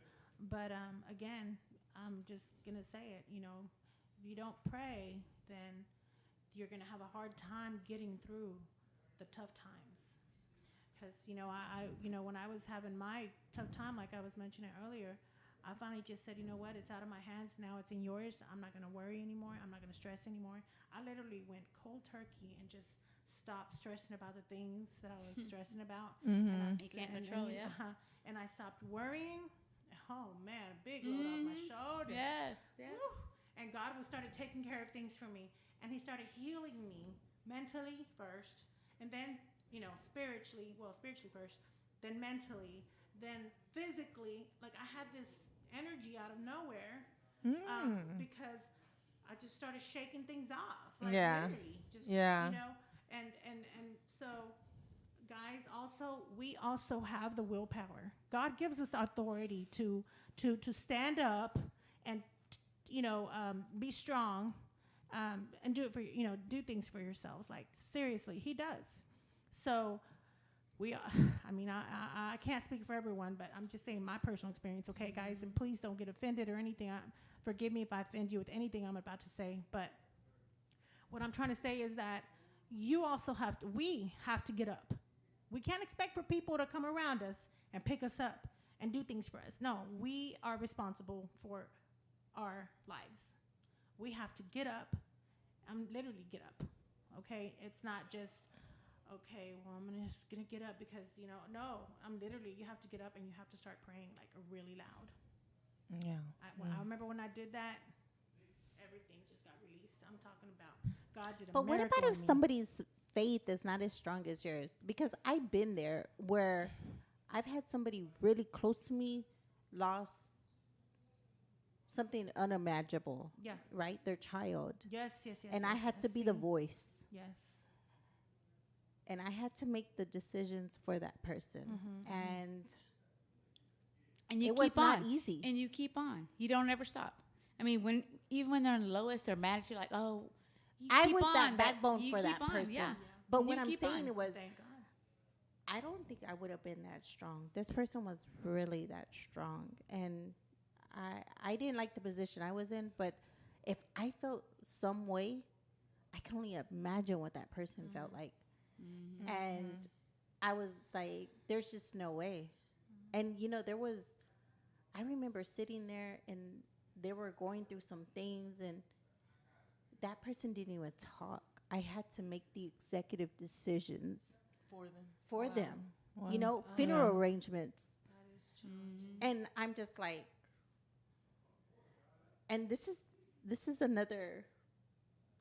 But again, I'm just gonna say it. If you don't pray, then you're gonna have a hard time getting through the tough times. Because when I was having my tough time, like I was mentioning earlier, I finally just said, you know what, it's out of my hands now. It's in yours. I'm not gonna worry anymore. I'm not gonna stress anymore. I literally went cold turkey and just stopped stressing about the things that I was stressing about. And You can't control, yeah. And I stopped worrying. Oh man, a big load off my shoulders. Yes. Yeah. Woo. And God started taking care of things for me, and He started healing me mentally first, and then spiritually. Well, spiritually first, then mentally, then physically. Like I had this energy out of nowhere because I just started shaking things off. Like literally, just and so. Guys, we also have the willpower. God gives us authority to stand up and be strong and do it for do things for yourselves. Like seriously, He does. So I can't speak for everyone, but I'm just saying my personal experience. Okay, guys, and please don't get offended or anything. Forgive me if I offend you with anything I'm about to say. But what I'm trying to say is that we have to get up. We can't expect for people to come around us and pick us up and do things for us. No, we are responsible for our lives. We have to get up. I'm literally get up. Okay? It's not just, okay, well, I'm just going to get up because, no, I'm literally, you have to get up and you have to start praying like really loud. Yeah. I remember when I did that, everything just got released. I'm talking about God did a But what miracle about if in me. somebody's faith is not as strong as yours? Because I've been there where I've had somebody really close to me lost something unimaginable. Yeah. Right? Their child. Yes. And I had to be the voice. Yes. And I had to make the decisions for that person. And you it keep was on. not easy. And you keep on. You don't ever stop. I mean, even when they're in the lowest or mad at you, like, oh, you I keep was on, that but backbone you for keep that on, person. Yeah. But And what you I'm keep saying on. was, Thank God. I don't think I would have been that strong. This person was really that strong. And I didn't like the position I was in, but if I felt some way, I can only imagine what that person felt like. And I was like, there's just no way. And, I remember sitting there and they were going through some things and that person didn't even talk. I had to make the executive decisions for them. Wow. Funeral arrangements. That is true. And I'm just like, and this is another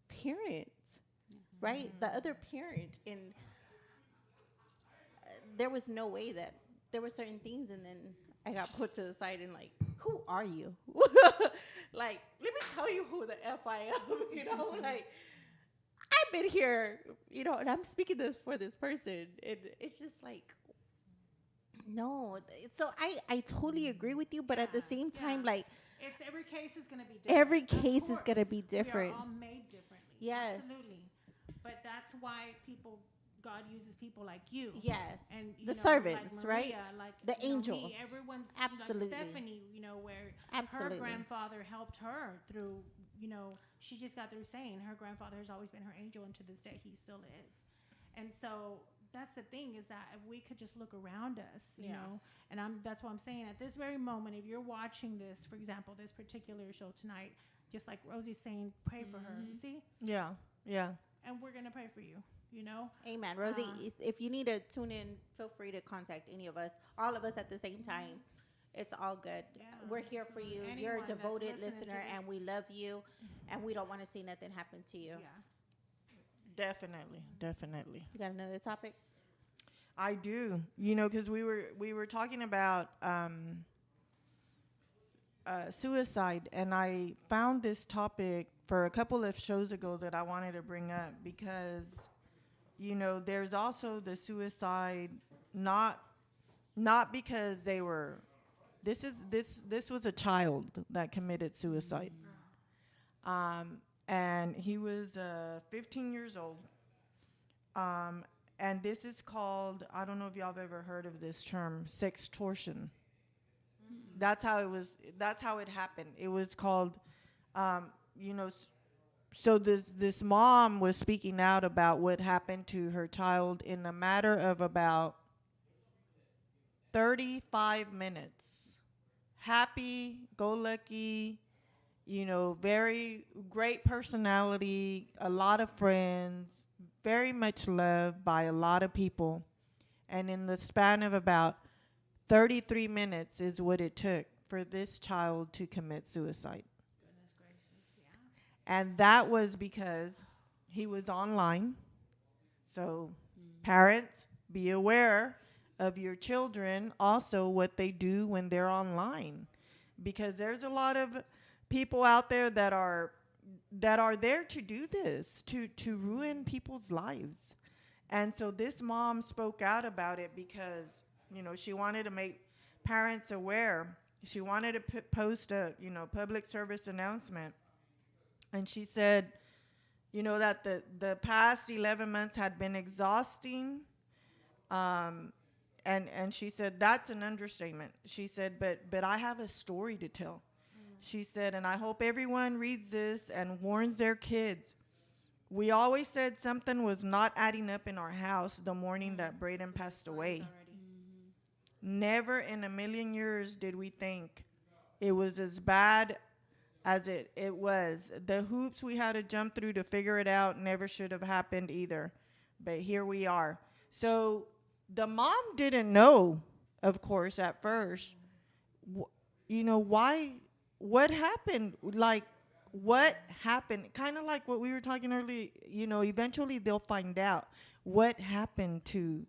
parent, right? The other parent, and there was no way that there were certain things, and then I got put to the side and like, who are you? Like, let me tell you who the F I am, like, I've been here, and I'm speaking this for this person, and it's just like, no. So I totally agree with you, but at the same time, like, Every case is going to be different. every Of case is going to course. be different. We are all made differently. Yes. Absolutely. But that's why God uses people like you. Yes. And The like servants, Maria, right? Like The me, angels. everyone's Absolutely. like Stephanie, where Absolutely. her grandfather helped her through, she just got through saying her grandfather has always been her angel, and to this day he still is. And so that's the thing, is that if we could just look around us, you Yeah. know, and that's what I'm saying. At this very moment, if you're watching this, for example, this particular show tonight, just like Rosie's saying, pray for her. You see, Yeah. Yeah. and we're gonna pray for you. You know, Amen. Rosie, Uh, if you need to tune in, feel free to contact any of us, all of us at the same time. It's all good. Yeah, We're here for you. absolutely. You're a Anyone that's devoted listening to listener, this. and we love you, and we don't want to see nothing happen to you. yeah. Definitely. Definitely. You got another topic? I do. You know, because we were talking about suicide, and I found this topic for a couple of shows ago that I wanted to bring up because, you know, there's also the suicide not because they were. This was a child that committed suicide, and he was 15 years old. And this is called, I don't know if y'all have ever heard of this term, sextortion. That's how it happened. It was called, you know, so this mom was speaking out about what happened to her child in a matter of about 35 minutes. Happy, go lucky, you know, very great personality, a lot of friends, very much loved by a lot of people. And in the span of about 33 minutes is what it took for this child to commit suicide. Goodness gracious, yeah. And that was because he was online. So, parents, be aware of your children, also what they do when they're online. Because there's a lot of people out there that are there to do this, to ruin people's lives. And so this mom spoke out about it because, you know, she wanted to make parents aware. She wanted to post a, you know, public service announcement. And she said, you know, that the past 11 months had been exhausting. And she said, that's an understatement. She said, but I have a story to tell. She said, and I hope everyone reads this and warns their kids. We always said something was not adding up in our house the morning that Braden passed away. Never in a million years did we think it was as bad as it was. The hoops we had to jump through to figure it out never should have happened either. But here we are. So the mom didn't know, of course, at first, you know, why, what happened? Like, what happened? Kind of like what we were talking earlier, you know, eventually they'll find out what happened to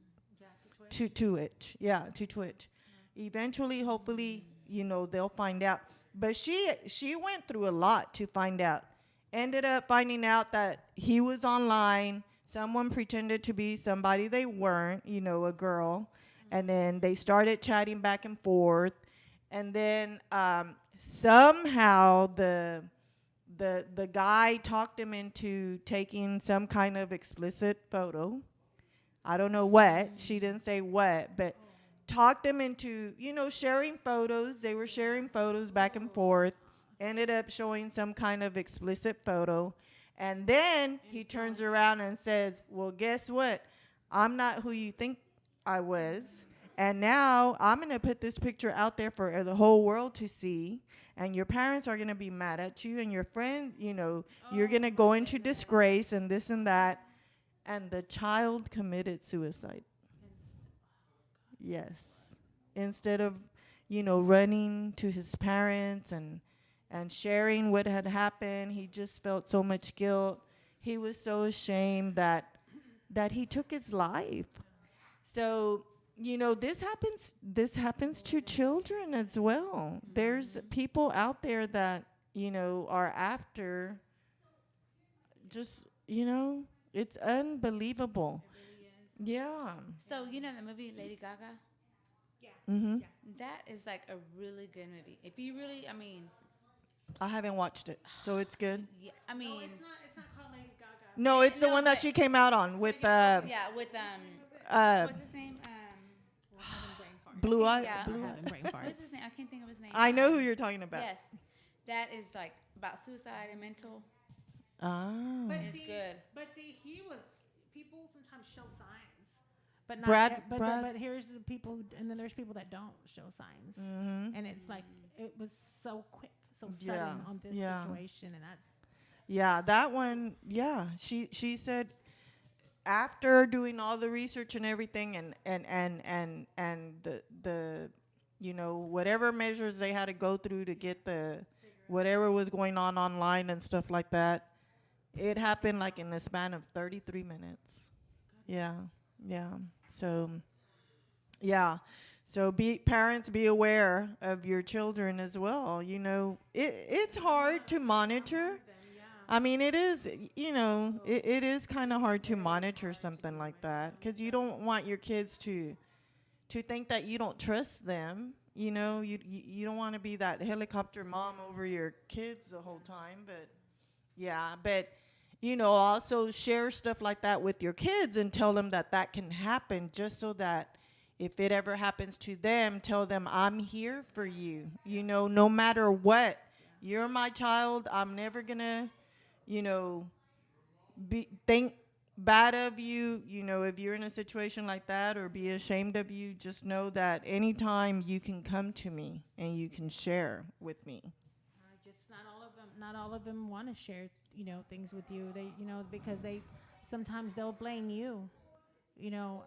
Twitch. Yeah, to Twitch. Eventually, hopefully, you know, they'll find out. But she went through a lot to find out. Ended up finding out that he was online. Someone pretended to be somebody they weren't, you know, a girl. And then they started chatting back and forth. And then somehow the guy talked him into taking some kind of explicit photo. I don't know what. She didn't say what, but talked him into, you know, sharing photos. They were sharing photos back and forth. Ended up showing some kind of explicit photo. And then he turns around and says, well, guess what? I'm not who you think I was. And now I'm going to put this picture out there for the whole world to see. And your parents are going to be mad at you. And your friends, you know, you're going to go into disgrace and this and that. And the child committed suicide. Yes. Instead of, you know, running to his parents and sharing what had happened, he just felt so much guilt. He was so ashamed that he took his life. So, you know, this happens to children as well. There's people out there that, you know, are after just, you know, it's unbelievable. Yeah. So you know the movie Lady Gaga? Mm-hmm. That is like a really good movie. If you really, I mean, I haven't watched it, so it's good. yeah, I mean, It's not called Lady Gaga. No, it's the No, one that but- she came out on with yeah, with what's his name? We're having brain fart. Blue Eye. Yeah. Blue We're Eye. having brain What's farts. his name? I can't think of his name. I know who you're talking about. Yes, that is like about suicide and mental. Oh. But It's see, good. But see, people sometimes show signs But not Brad- e- but Brad- but here's the people, and then there's people that don't show signs, and it's like it was so quick, so Yeah, sudden on this yeah. situation, and that's Yeah, that one. Yeah, she said after doing all the research and everything, and the whatever measures they had to go through to get the whatever was going on online and stuff like that, it happened like in the span of 33 minutes. Yeah, yeah. So, yeah. So parents, be aware of your children as well. It's hard to monitor. I mean, it is, it is kind of hard to monitor something like that because you don't want your kids to think that you don't trust them. You don't want to be that helicopter mom over your kids the whole time. But, yeah, also share stuff like that with your kids and tell them that can happen just so that if it ever happens to them, tell them I'm here for you. No matter what, you're my child. I'm never going to think bad of you, if you're in a situation like that or be ashamed of you, just know that anytime you can come to me and you can share with me. just not all of them want to share, things with you. They, because sometimes they'll blame you, they'll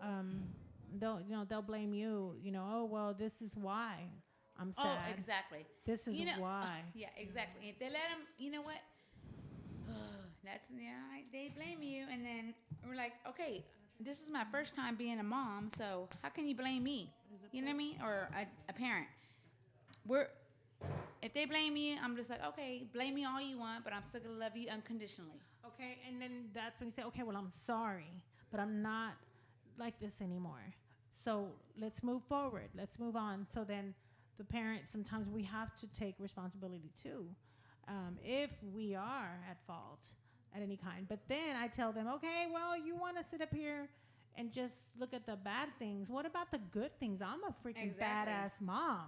blame you, oh, well, this is why I'm sad. Oh, exactly. This is why. Yeah, exactly. If they let them, you know what? They blame you, and then we're like, okay, this is my first time being a mom, so how can you blame me? You know what I mean? Or a parent. If they blame you, I'm just like, okay, blame me all you want, but I'm still gonna love you unconditionally. Okay, and then that's when you say, okay, well, I'm sorry, but I'm not like this anymore. So let's move forward. Let's move on. So then the parents, sometimes we have to take responsibility too, if we are at fault at any kind. But then I tell them, okay, well, you want to sit up here and just look at the bad things. What about the good things? I'm a freaking badass mom.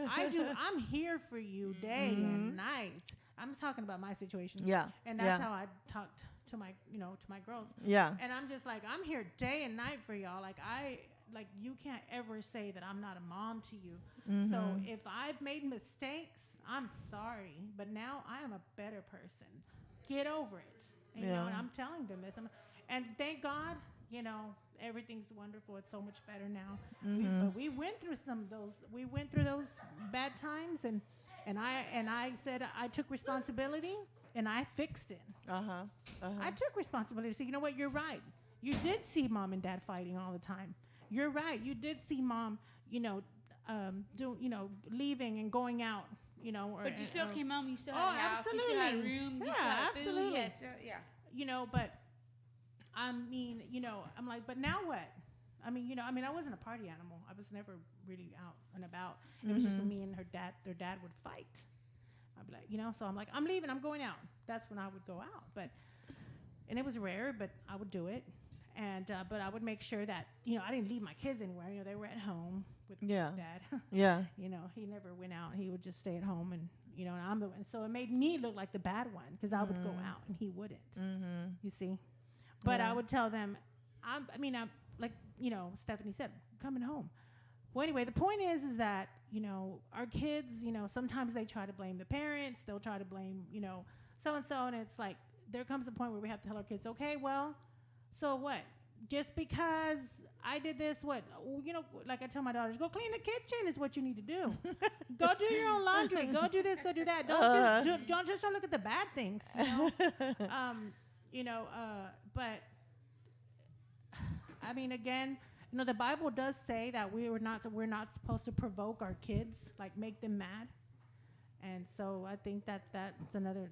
I'm here for you day and night. I'm talking about my situation. Yeah. And that's how I talked to my, to my girls. Yeah. And I'm just like, I'm here day and night for y'all. Like you can't ever say that I'm not a mom to you. So if I've made mistakes, I'm sorry. But now I am a better person. Get over it. And, and I'm telling them this. And thank God, everything's wonderful. It's so much better now. But we went through those bad times, and I said I took responsibility and I fixed it. I took responsibility. So you know what? You're right. You did see mom and dad fighting all the time. You're right. You did see mom, leaving and going out. But you still came home. You still had a house. Absolutely. You still had a room. You still had absolutely. food. Yeah. But I mean, I'm like, but now what? I mean, I wasn't a party animal. I was never really out and about. It was just when me and her dad, their dad would fight. I'd be like, so I'm like, I'm leaving. I'm going out. That's when I would go out. And it was rare, but I would do it. And but I would make sure that I didn't leave my kids anywhere. They were at home with dad. Yeah. He never went out. He would just stay at home, and and I'm the one. So it made me look like the bad one because I would go out and he wouldn't. You see, but I would tell them, I'm like Stephanie said, coming home. Well, anyway, the point is that our kids, sometimes they try to blame the parents. They'll try to blame so and so, and it's like there comes a point where we have to tell our kids, okay, well. So what? Just because I did this, what? Like I tell my daughters, go clean the kitchen is what you need to do. Go do your own laundry. Go do this. Go do that. Don't just look at the bad things. But I mean, again, the Bible does say that we're not supposed to provoke our kids, like make them mad. And so I think that's another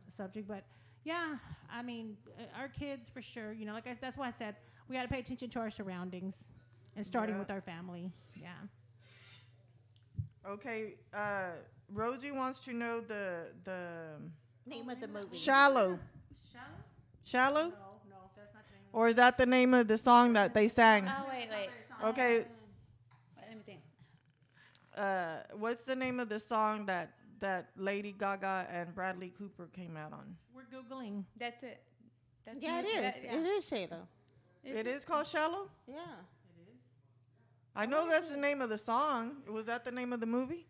subject, but. Yeah, I mean, our kids for sure. That's why I said we got to pay attention to our surroundings, and starting with our family. Yeah. Okay, Rosie wants to know the Name of the movie. Shallow. Shallow? No, that's not the name. Or is that the name of the song that they sang? Oh, wait. Okay. Let me think. What's the name of the song that Lady Gaga and Bradley Cooper came out on? We're Googling. That's it. It is. It is Shayla. It is called Shallow? Yeah. I know that's the name of the song. Was that the name of the movie?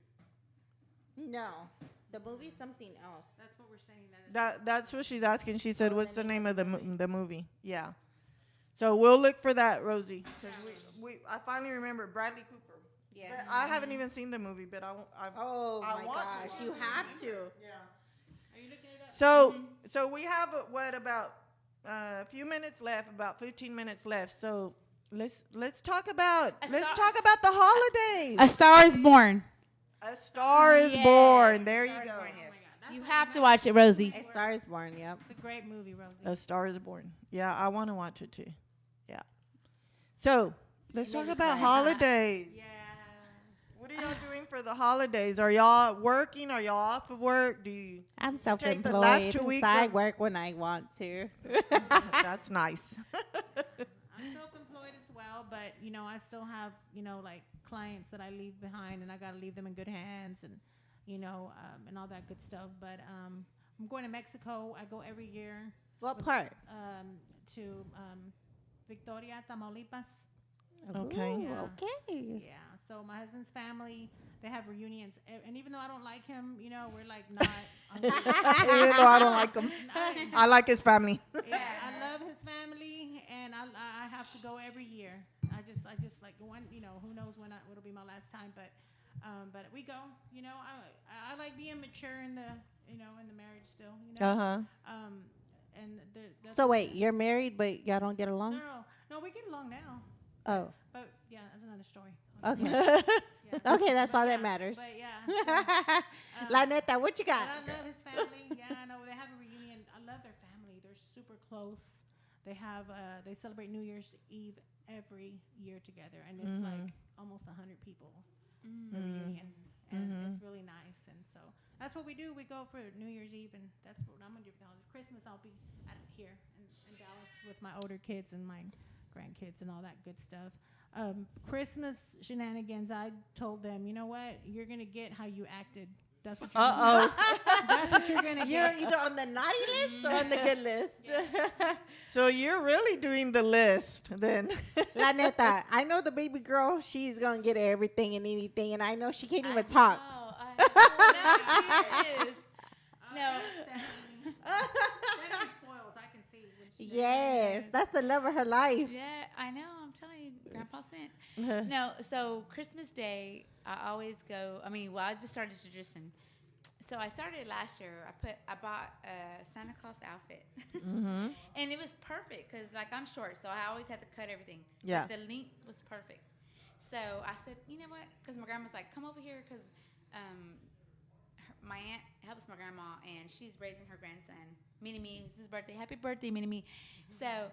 No, the movie's something else. That's what we're saying. That is That's what she's asking. She said, Oh, "What's the name of the movie?" Yeah. So we'll look for that, Rosie. Because I finally remember Bradley Cooper. Yeah. But I haven't even seen the movie, but I Oh I my want gosh, to. you have to. Yeah. Are you looking it up? So we have about a few minutes left, about 15 minutes left. So let's talk about the holidays. A Star is Born. A Star is Yes. Born. There you Star is go. Born, yes. That's You what have we to know. watch it, Rosie. A Star is Born. Yep. It's a great movie, Rosie. A Star is Born. Yeah, I want to watch it too. Yeah. So let's It made talk me about cry. holidays. Yeah. What are y'all doing for the holidays? Are y'all working? Are y'all off of work? Do you? I'm last self-employed. 2 weeks So I of- work when I want to. That's nice. I'm self-employed as well, but I still have like clients that I leave behind, and I gotta leave them in good hands, and and all that good stuff. But I'm going to Mexico. I go every year What part? to Victoria, Tamaulipas. Okay. Ooh, Yeah. Okay. Yeah. So my husband's family, they have reunions, and even though I don't like him, we're like not. Even though I don't like him, I like his family. Yeah, I love his family, and I have to go every year. I just like one. Who knows when it'll be my last time, but we go. I like being mature in the in the marriage still. Uh-huh. And that's So wait, you're married, but y'all don't get no, along? no, we get along now, Oh. but yeah, that's another story. Okay. Yeah. Okay, that's But all yeah, that matters. But yeah. La neta, what you But got? I love his family. Yeah, I know they have a reunion. I love their family. They're super close. They have they celebrate New Year's Eve every year together, and it's like almost 100 people. The reunion, and it's really nice. And so that's what we do. We go for New Year's Eve, and that's what I'm gonna do for holidays. Christmas, I'll be here in Dallas with my older kids and my grandkids and all that good stuff. Christmas shenanigans, I told them, you know what? You're going to get how you acted. That's what you're gonna get. That's what you're going to You're get. either on the naughty list or on the good list. So you're really doing the list then. La neta, I know the baby girl, she's going to get everything and anything, and I know she can't even I talk. know, no, she is. No. Stephanie spoils. I can see. When she Yes, that's the love of her life. Yeah, I know. I'm telling you, Grandpa sent. No, so Christmas Day, I always go. I just started tradition. So I started last year. I bought a Santa Claus outfit, and it was perfect because I'm short, so I always had to cut everything. Yeah. But the length was perfect. So I said, you know what? Because my grandma's like, come over here, because my aunt helps my grandma, and she's raising her grandson. Mini-Me, it's his birthday. Happy birthday, Mini-Me. So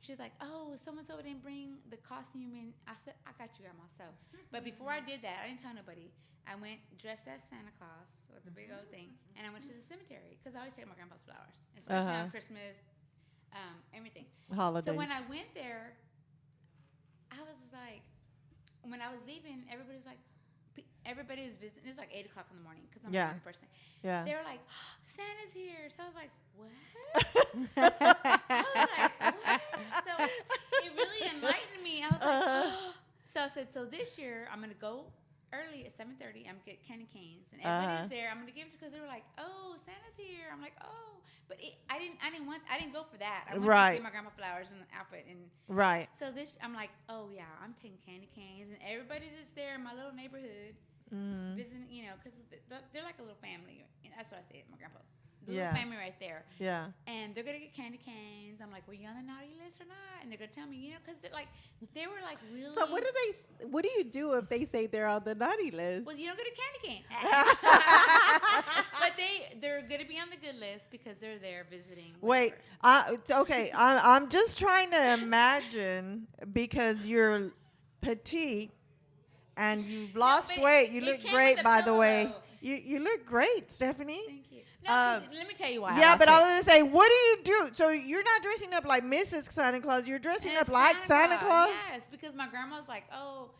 she's like, oh, so-and-so didn't bring the costume in. I said, I got you, Grandma. So, but before I did that, I didn't tell nobody. I went dressed as Santa Claus with the big old thing, and I went to the cemetery because I always take my grandpa's flowers, especially on Christmas, everything. Holidays. So when I went there, I was like, when I was leaving, everybody was visiting. It was like 8 o'clock in the morning because I'm a morning person. Yeah. They were like, oh, Santa's here. So I was like, what? I was like, what? So it really enlightened me. I was like, oh. So I said, so this year I'm going to go early at 7:30. I'm going to get candy canes. And everybody's there. I'm going to give it to because they were like, oh, Santa's here. I'm like, oh. But I didn't go for that. I went to give my grandma flowers and an outfit. And Right. so I'm like, oh yeah, I'm taking candy canes, and everybody's just there in my little neighborhood visiting, because they're like a little family. And that's what I say, my grandpa. The little family right there. Yeah. And they're gonna get candy canes. I'm like, were you on the naughty list or not? And they're gonna tell me, because they were like really. So what do you do if they say they're on the naughty list? Well, you don't get a candy cane. But they're gonna be on the good list because they're there visiting. Wait. Okay. I'm just trying to imagine because you're petite and you've lost but weight. You it look came great, with a by the way. pillow. You look great, Stephanie. Thank you. No, 'cause let me tell you why. Yeah, but I lost was gonna say, what do you do? So you're not dressing up like Mrs. Santa Claus. You're dressing And up like Santa Claus. Yes, because my grandma's like, oh,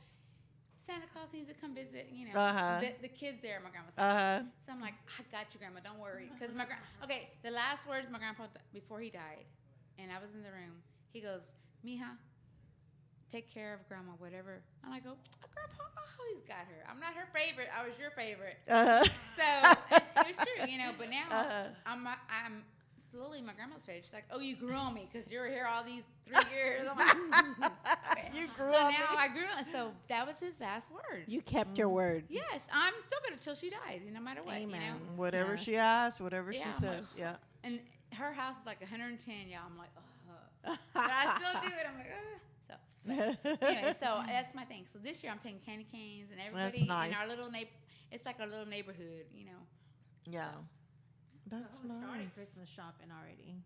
Santa Claus needs to come visit. The kids there. My grandma's like, so I'm like, I got you, Grandma. Don't worry, because the last words my grandpa before he died, and I was in the room. He goes, Mija, take care of grandma, whatever. And I go, Grandpa, I always got her. I'm not her favorite. I was your favorite. So it was true, But now I'm slowly my grandma's favorite. She's like, oh, you grew on me because you were here all these 3 years. I'm like, You grew so on now me. I grew on. So that was his last words. You kept your word. Yes, I'm still gonna till she dies, no matter what. Amen. Whatever Yes. she asks, whatever Yeah, she I'm says. like, Yeah. And her house is like 110, y'all. I'm like, but I still do it. I'm like, So anyway, so that's my thing. So this year I'm taking candy canes and everybody nice. in our little it's like our little neighborhood, Yeah. That's Who started nice. Christmas shopping already?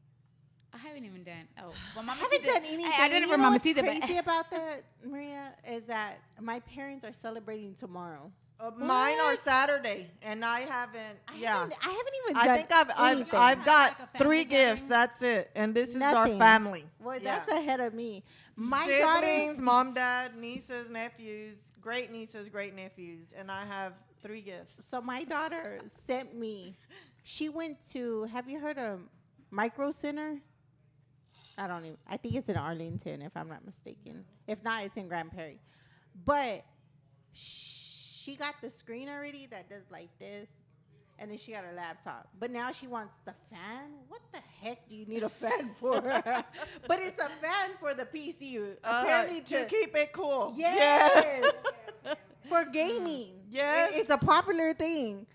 I haven't even done. Oh, well, Mama I haven't done anything. I didn't You for know Mama what's Tita, but crazy about that, Maria, is that my parents are celebrating tomorrow. Mine are Saturday, and I haven't. I Yeah. haven't even I done think I've anything. I've got Like a 3 family gifts. gathering? That's it, and this is our Nothing. family. Well, Yeah. that's ahead of me. My Siblings, daughter, mom, dad, nieces, nephews, great nieces, great nephews, and I have 3 gifts. so my daughter sent me. She went to. Have you heard of Micro Center? I think it's in Arlington, if I'm not mistaken. If not, it's in Grand Prairie. But she got the screen already that does like this, and then she got her laptop. But now she wants the fan. What the heck do you need a fan for? But it's a fan for the PC. Apparently to keep it cool. yes, for gaming. Yes. It's a popular thing.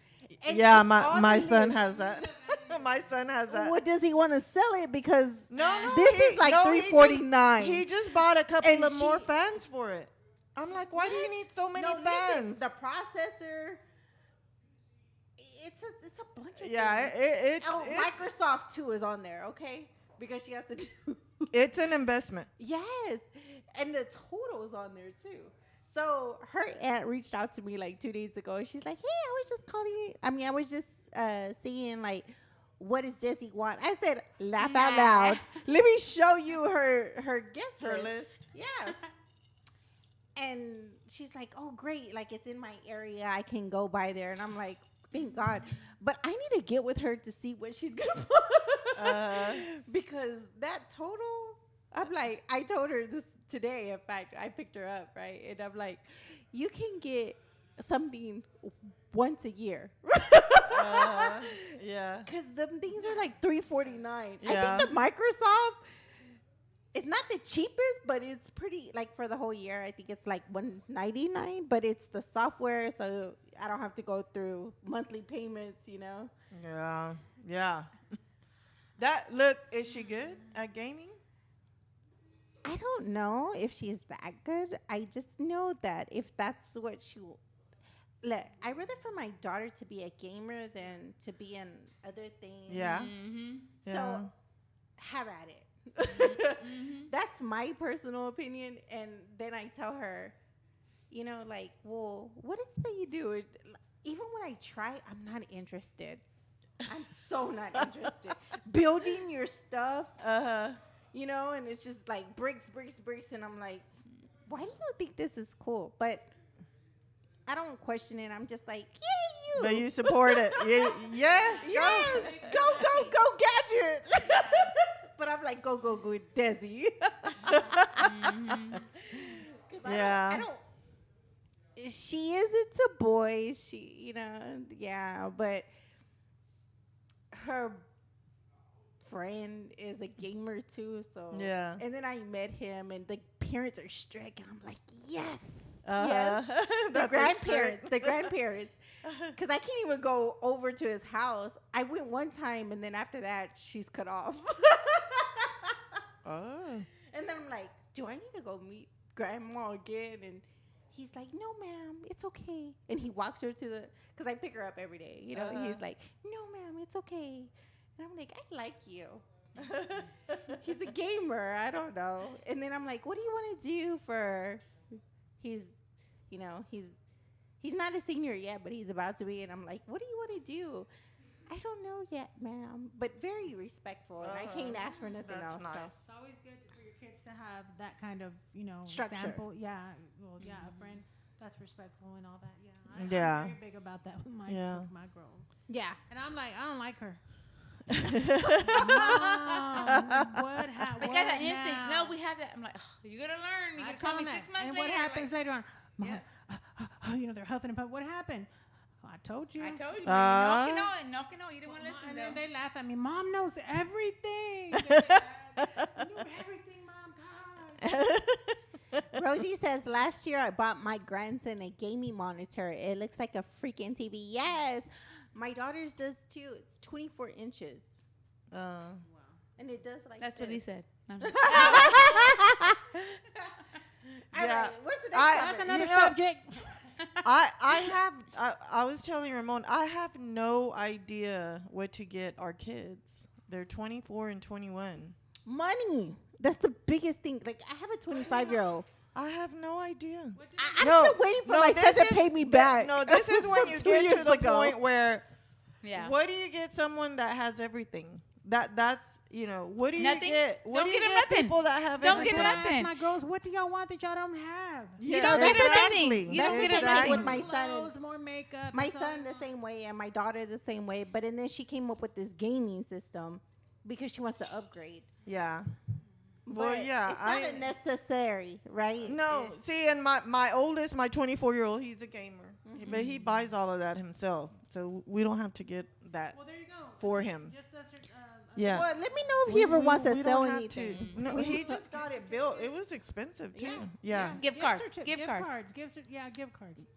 And Yeah, it's my on my the son list. has that. My son has that. What does he want to sell it? Because No, this he- is like no, he just- $349. He just bought a couple And of more she- fans for it. I'm like, why do you need so many No, listen, fans? the processor. It's a bunch of Yeah, things. it's Microsoft too is on there, okay? Because she has to do. it's an investment. Yes, and the total's on there too. So her aunt reached out to me like 2 days ago. She's like, "Hey, I was just calling. I was just seeing like, what does Jessie want?" I said, "Laugh out loud. Let me show you her guest Her list." list. Yeah. And she's like, "Oh, great! Like it's in my area. I can go by there." And I'm like, "Thank God." But I need to get with her to see what she's gonna put because that total. I'm like, I told her this today. In fact, I picked her up, right? And I'm like, you can get something once a year. Yeah. Because them things are like $349. Yeah. I think the Microsoft, it's not the cheapest, but it's pretty, like for the whole year, I think it's like $199, but it's the software, so I don't have to go through monthly payments, Yeah. Yeah. Look, is she good at gaming? I don't know if she's that good. I just know that if that's what look, I'd rather for my daughter to be a gamer than to be in other things. Yeah. Mm-hmm. So Yeah. have at it. That's my personal opinion. And then I tell her, like, well, what is it that you do? Even when I try, I'm not interested. I'm so not interested. Building your stuff, and it's just like bricks. And I'm like, why do you think this is cool? But I don't question it. I'm just like, yeah, you. But you support it. Yes. Yes, go, gadget. But I'm like, go, Desi. Yeah. I don't. She is into boys. She, yeah, but her friend is a gamer too. So Yeah. And then I met him, and the parents are strict, and I'm like, yes. Uh-huh. Yes. The grandparents. Because I can't even go over to his house. I went one time, and then after that, she's cut off. Oh. And then I'm like, do I need to go meet grandma again? And he's like, no, ma'am, it's okay. And he walks her to because I pick her up every day. He's like, no, ma'am, it's okay. And I'm like, I like you. He's a gamer. I don't know. And then I'm like, what do you want to do for, he's not a senior yet, but he's about to be. And I'm like, what do you want to do? I don't know yet, ma'am. But very respectful. And I can't ask for nothing That's else. nice. So. It's always good for your kids to have that kind of, Structure. example. Yeah, a friend that's respectful and all that. Yeah, Yeah. I'm very big about that with my Yeah. with my girls. Yeah. And I'm like, I don't like her. what happened? I got that instinct. No, we have that. I'm like, oh, you gotta learn. You I gotta call me tell 'em 6 that. months And later. what happens like, later on? Mom, Yeah. they're huffing and puffing. What happened? Oh, I told you. I told you, but you no. You didn't want to listen And though. then they laugh at me. Mom knows everything. You know everything, Mom. Gosh. Rosie says, last year I bought my grandson a gaming monitor. It looks like a freaking TV. Yes, my daughter's does too. It's 24 inches. And it does like That's what he said. No, I'm All Yeah. right, what's the next I- topic? That's another You know- subject. I was telling Ramon, I have no idea what to get our kids. They're 24 and 21. Money. That's the biggest thing. Like, I have a 25-year-old. I have no idea. I'm still waiting for my son to pay me back. No, this is when from you 2 get to years the ago. point where, Yeah. what do you get someone that has everything? That's, what do you Nothing? get? What Don't do you get 'em get nothing. people that have Don't everything? get 'em nothing. My girls, what do y'all want that y'all don't have? Yeah, don't get 'em exactly. nothing. You That's don't the get 'em same thing nothing. with my son. Clothes, more makeup. My that's all son you the want. same way and my daughter the same way. But and then she came up with this gaming system because she wants to upgrade. Yeah. Well, But yeah, it's not a necessary, right? No, see, and my oldest, my 24-year-old, he's a gamer, but he buys all of that himself, so we don't have to get that Well, there you go. for him. Just Yeah. Well, let me know if he ever wants to we sell don't have anything. to. No, he just got it built. It was expensive too. Yeah. Gift card. Gift cards. Gift cards.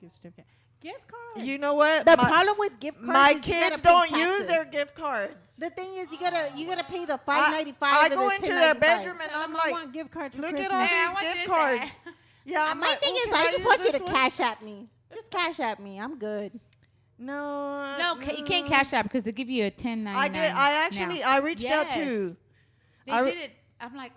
Gift certificate. Gift cards. You know what? The problem with gift cards my is you gotta kids pay don't use taxes. their gift cards. The thing is, you gotta pay the $5.95. I or the go into their $10.95. bedroom and Tell I'm 'em I like, want gift cards for look Christmas. at all Yeah, I these want gift this, cards. that. Yeah, I'm My like, thing oh, is, can I just use want you this to one? cash at me. Just cash at me. I'm good. No. No, you can't cash out because they give you a 10.99. I did. I actually, now. I reached out Yes. too. They I did it. I'm like,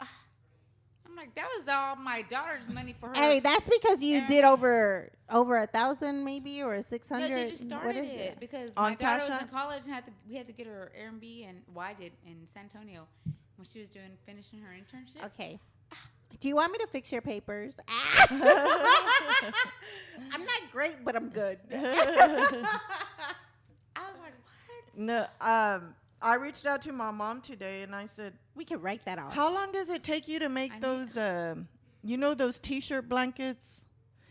that was all my daughter's money for her. Hey, that's because you And- did over 1,000 maybe or No, 600. they just started what is it because On my daughter Cash was in App? college and we had to get her Airbnb and I did in San Antonio when she was finishing her internship. Okay. Do you want me to fix your papers? I'm not great, but I'm good. I was like, what? No. I reached out to my mom today and I said, We can write that off. how long does it take you to make I those, those T-shirt blankets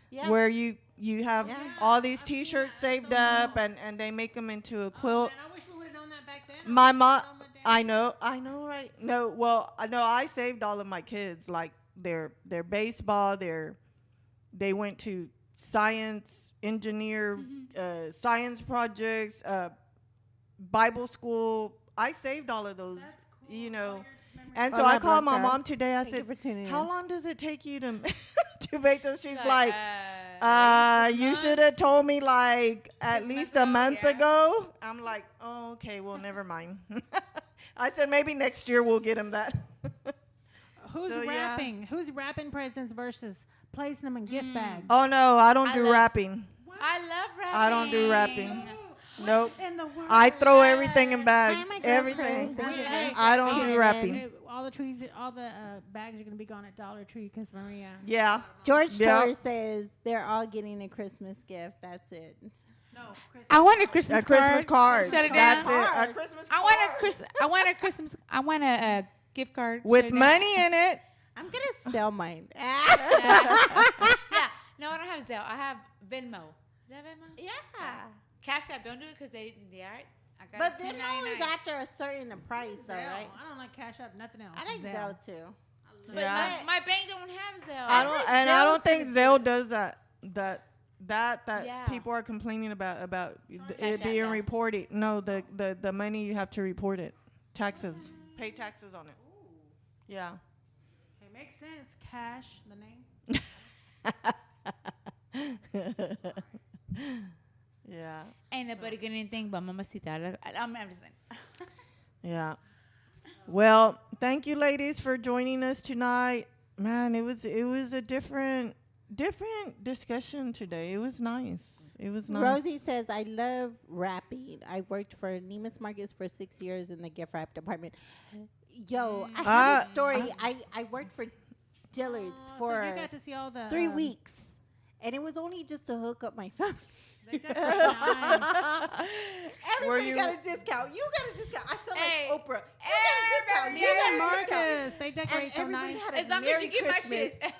Yeah. where you have Yeah. all these T-shirts saved up and they make them into a quilt? Man, I wish we would have known that back then. My mom, Oh, my damn I know, right? No, well, no, I saved all of my kids, like their baseball, they went to science, engineer, science projects, Bible school. I saved all of those, That's cool. All your memories. And Oh, so I that called my bless her. mom today. I Thank you said, for tuning how in. long does it take you to to make those? She's She's like, 6 you months. should have told me like at 6 least months a month yeah. ago. I'm like, oh, okay, well, never mind. I said, maybe next year we'll get him that. Who's So, yeah. wrapping? Who's wrapping presents versus placing them in gift bags? Oh, no, I don't I do love- wrapping. What? I love rapping. I don't do rapping. Nope. In the world. I throw everything in Hi, bags. my girl Everything. Chris. Thank you. Hey, I don't tuning do in. wrapping. All the trees, all the bags are gonna be gone at Dollar Tree because Maria. Yeah. George Yeah. Torres says they're all getting a Christmas gift. That's it. No, Chris. I want a Christmas A Christmas card. Shut it That's down. it. A Christmas I want card. a Christmas. I want a gift card with Shut it down. money in it. I'm gonna sell mine. Yeah. No, I don't have Zelle. I have Venmo. Is that Venmo? Yeah. Cash App. Don't do it because they are. I got But a Venmo is 10.99. after a certain price, though, Zelle. right? I don't like Cash App, nothing else. I like Zelle too. But Yeah. my bank don't have Zelle. I don't, and I don't think Zelle does that. That Yeah. people are complaining about Cash it App, being though. reported. No, the money you have to report it, taxes, pay taxes on it. Yeah. It makes sense. Cash, the name. Yeah. Ain't nobody getting anything but Mamacita. I'm just saying. Yeah. Well, thank you, ladies, for joining us tonight. Man, it was a different discussion today. It was nice. It was nice. Rosie says, I love wrapping. I worked for Neiman's Marcus for 6 years in the gift wrap department. Yo, I have a story. I worked for Dillard's So for you got to see all the 3 weeks. And it was only just to hook up my family. They decorated nice. Were Everybody you- got a discount. You got a discount. I felt felt Hey, like Oprah. You get a discount. You Yeah, get a Marcus, discount. they And decorate so everybody nice. had a as long as Merry you get Christmas. my shit.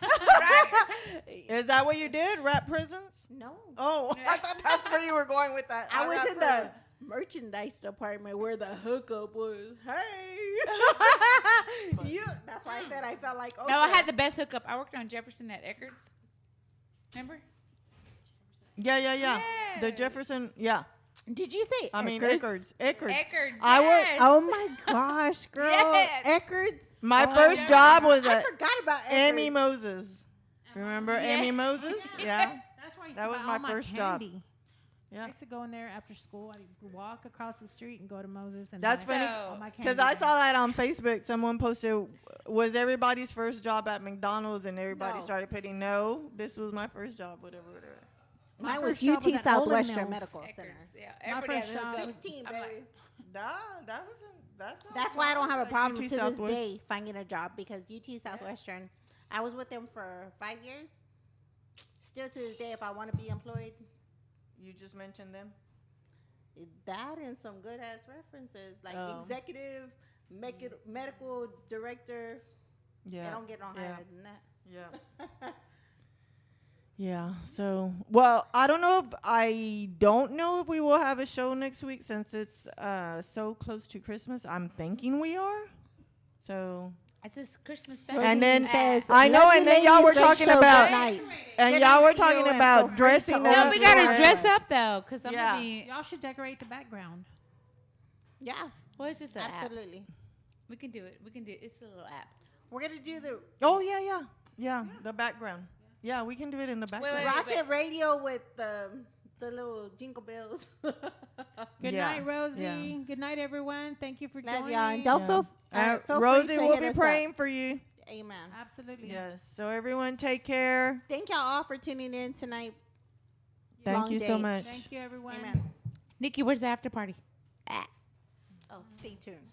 Right. Is that what you did? Wrap prisons? No. Oh, I thought that's where you were going with that. I was wrap in prisons. the merchandise department where the hookup was. Hey. That's why I said I felt like Oprah. No, I had the best hookup. I worked on Jefferson at Eckerd's. Remember? Yeah. The Yeah. Jefferson, yeah. Did you say I mean, Eckerd's? Eckerd's. Eckerd's. I work- yes. Oh my gosh, girl. Yes. Eckerd's. My Oh, first yeah. job was I at forgot about Amy Eckerd's. Moses. Remember Yeah. Amy Moses? Yeah. That's why I used That to was buy my all my first job. candy. Yeah. I used to go in there after school. I'd walk across the street and go to Moses and That's buy funny. all my Because candy I there. saw that on Facebook. Someone posted, was everybody's first job at McDonald's? And everybody No. started putting, no, this was my first job, whatever. My Mine was first job UT was at Olin Southwestern Mills. Medical Eckerd's. Center. Yeah. My Everybody first had a job- hookup. 16, I'm baby. like, That wasn't, that's That's why I don't have a like problem UT to Southwest. this day finding a job because UT Southwestern, I was with them for 5 years. Still to this day, if I want to be employed, You just mentioned them? that and some good ass references like Oh. executive, medical director. Yeah. I don't get no yeah. higher than that. Yeah. Yeah. So, well, I don't know if we will have a show next week since it's so close to Christmas. I'm thinking we are. So, it's this Christmas special. And then says, I know, "Love and you then y'all ladies, were great talking show, about- good night." and Good y'all night were to talking you, and about feel free dressing to up. No, order we your gotta own. dress up though, cause I'm Yeah. gonna be. Y'all should decorate the background. Yeah, Well, it's just an app. absolutely. We can do it. We can do it. It's a little app. We're gonna do the Oh, yeah. The background. Yeah, we can do it in the background. wait. Rocket Radio with the little jingle bells. Good Yeah, night, Rosie. yeah. Good night, everyone. Thank you for Love joining. y'all, and don't Yeah. feel free Rosie to will hit be us praying up. for you. Amen. Absolutely. Yes. So everyone, take care. Thank y'all all for tuning in tonight. Thank Long you so day. much. Thank you, everyone. Amen. Nikki, where's the after party? Oh, stay tuned.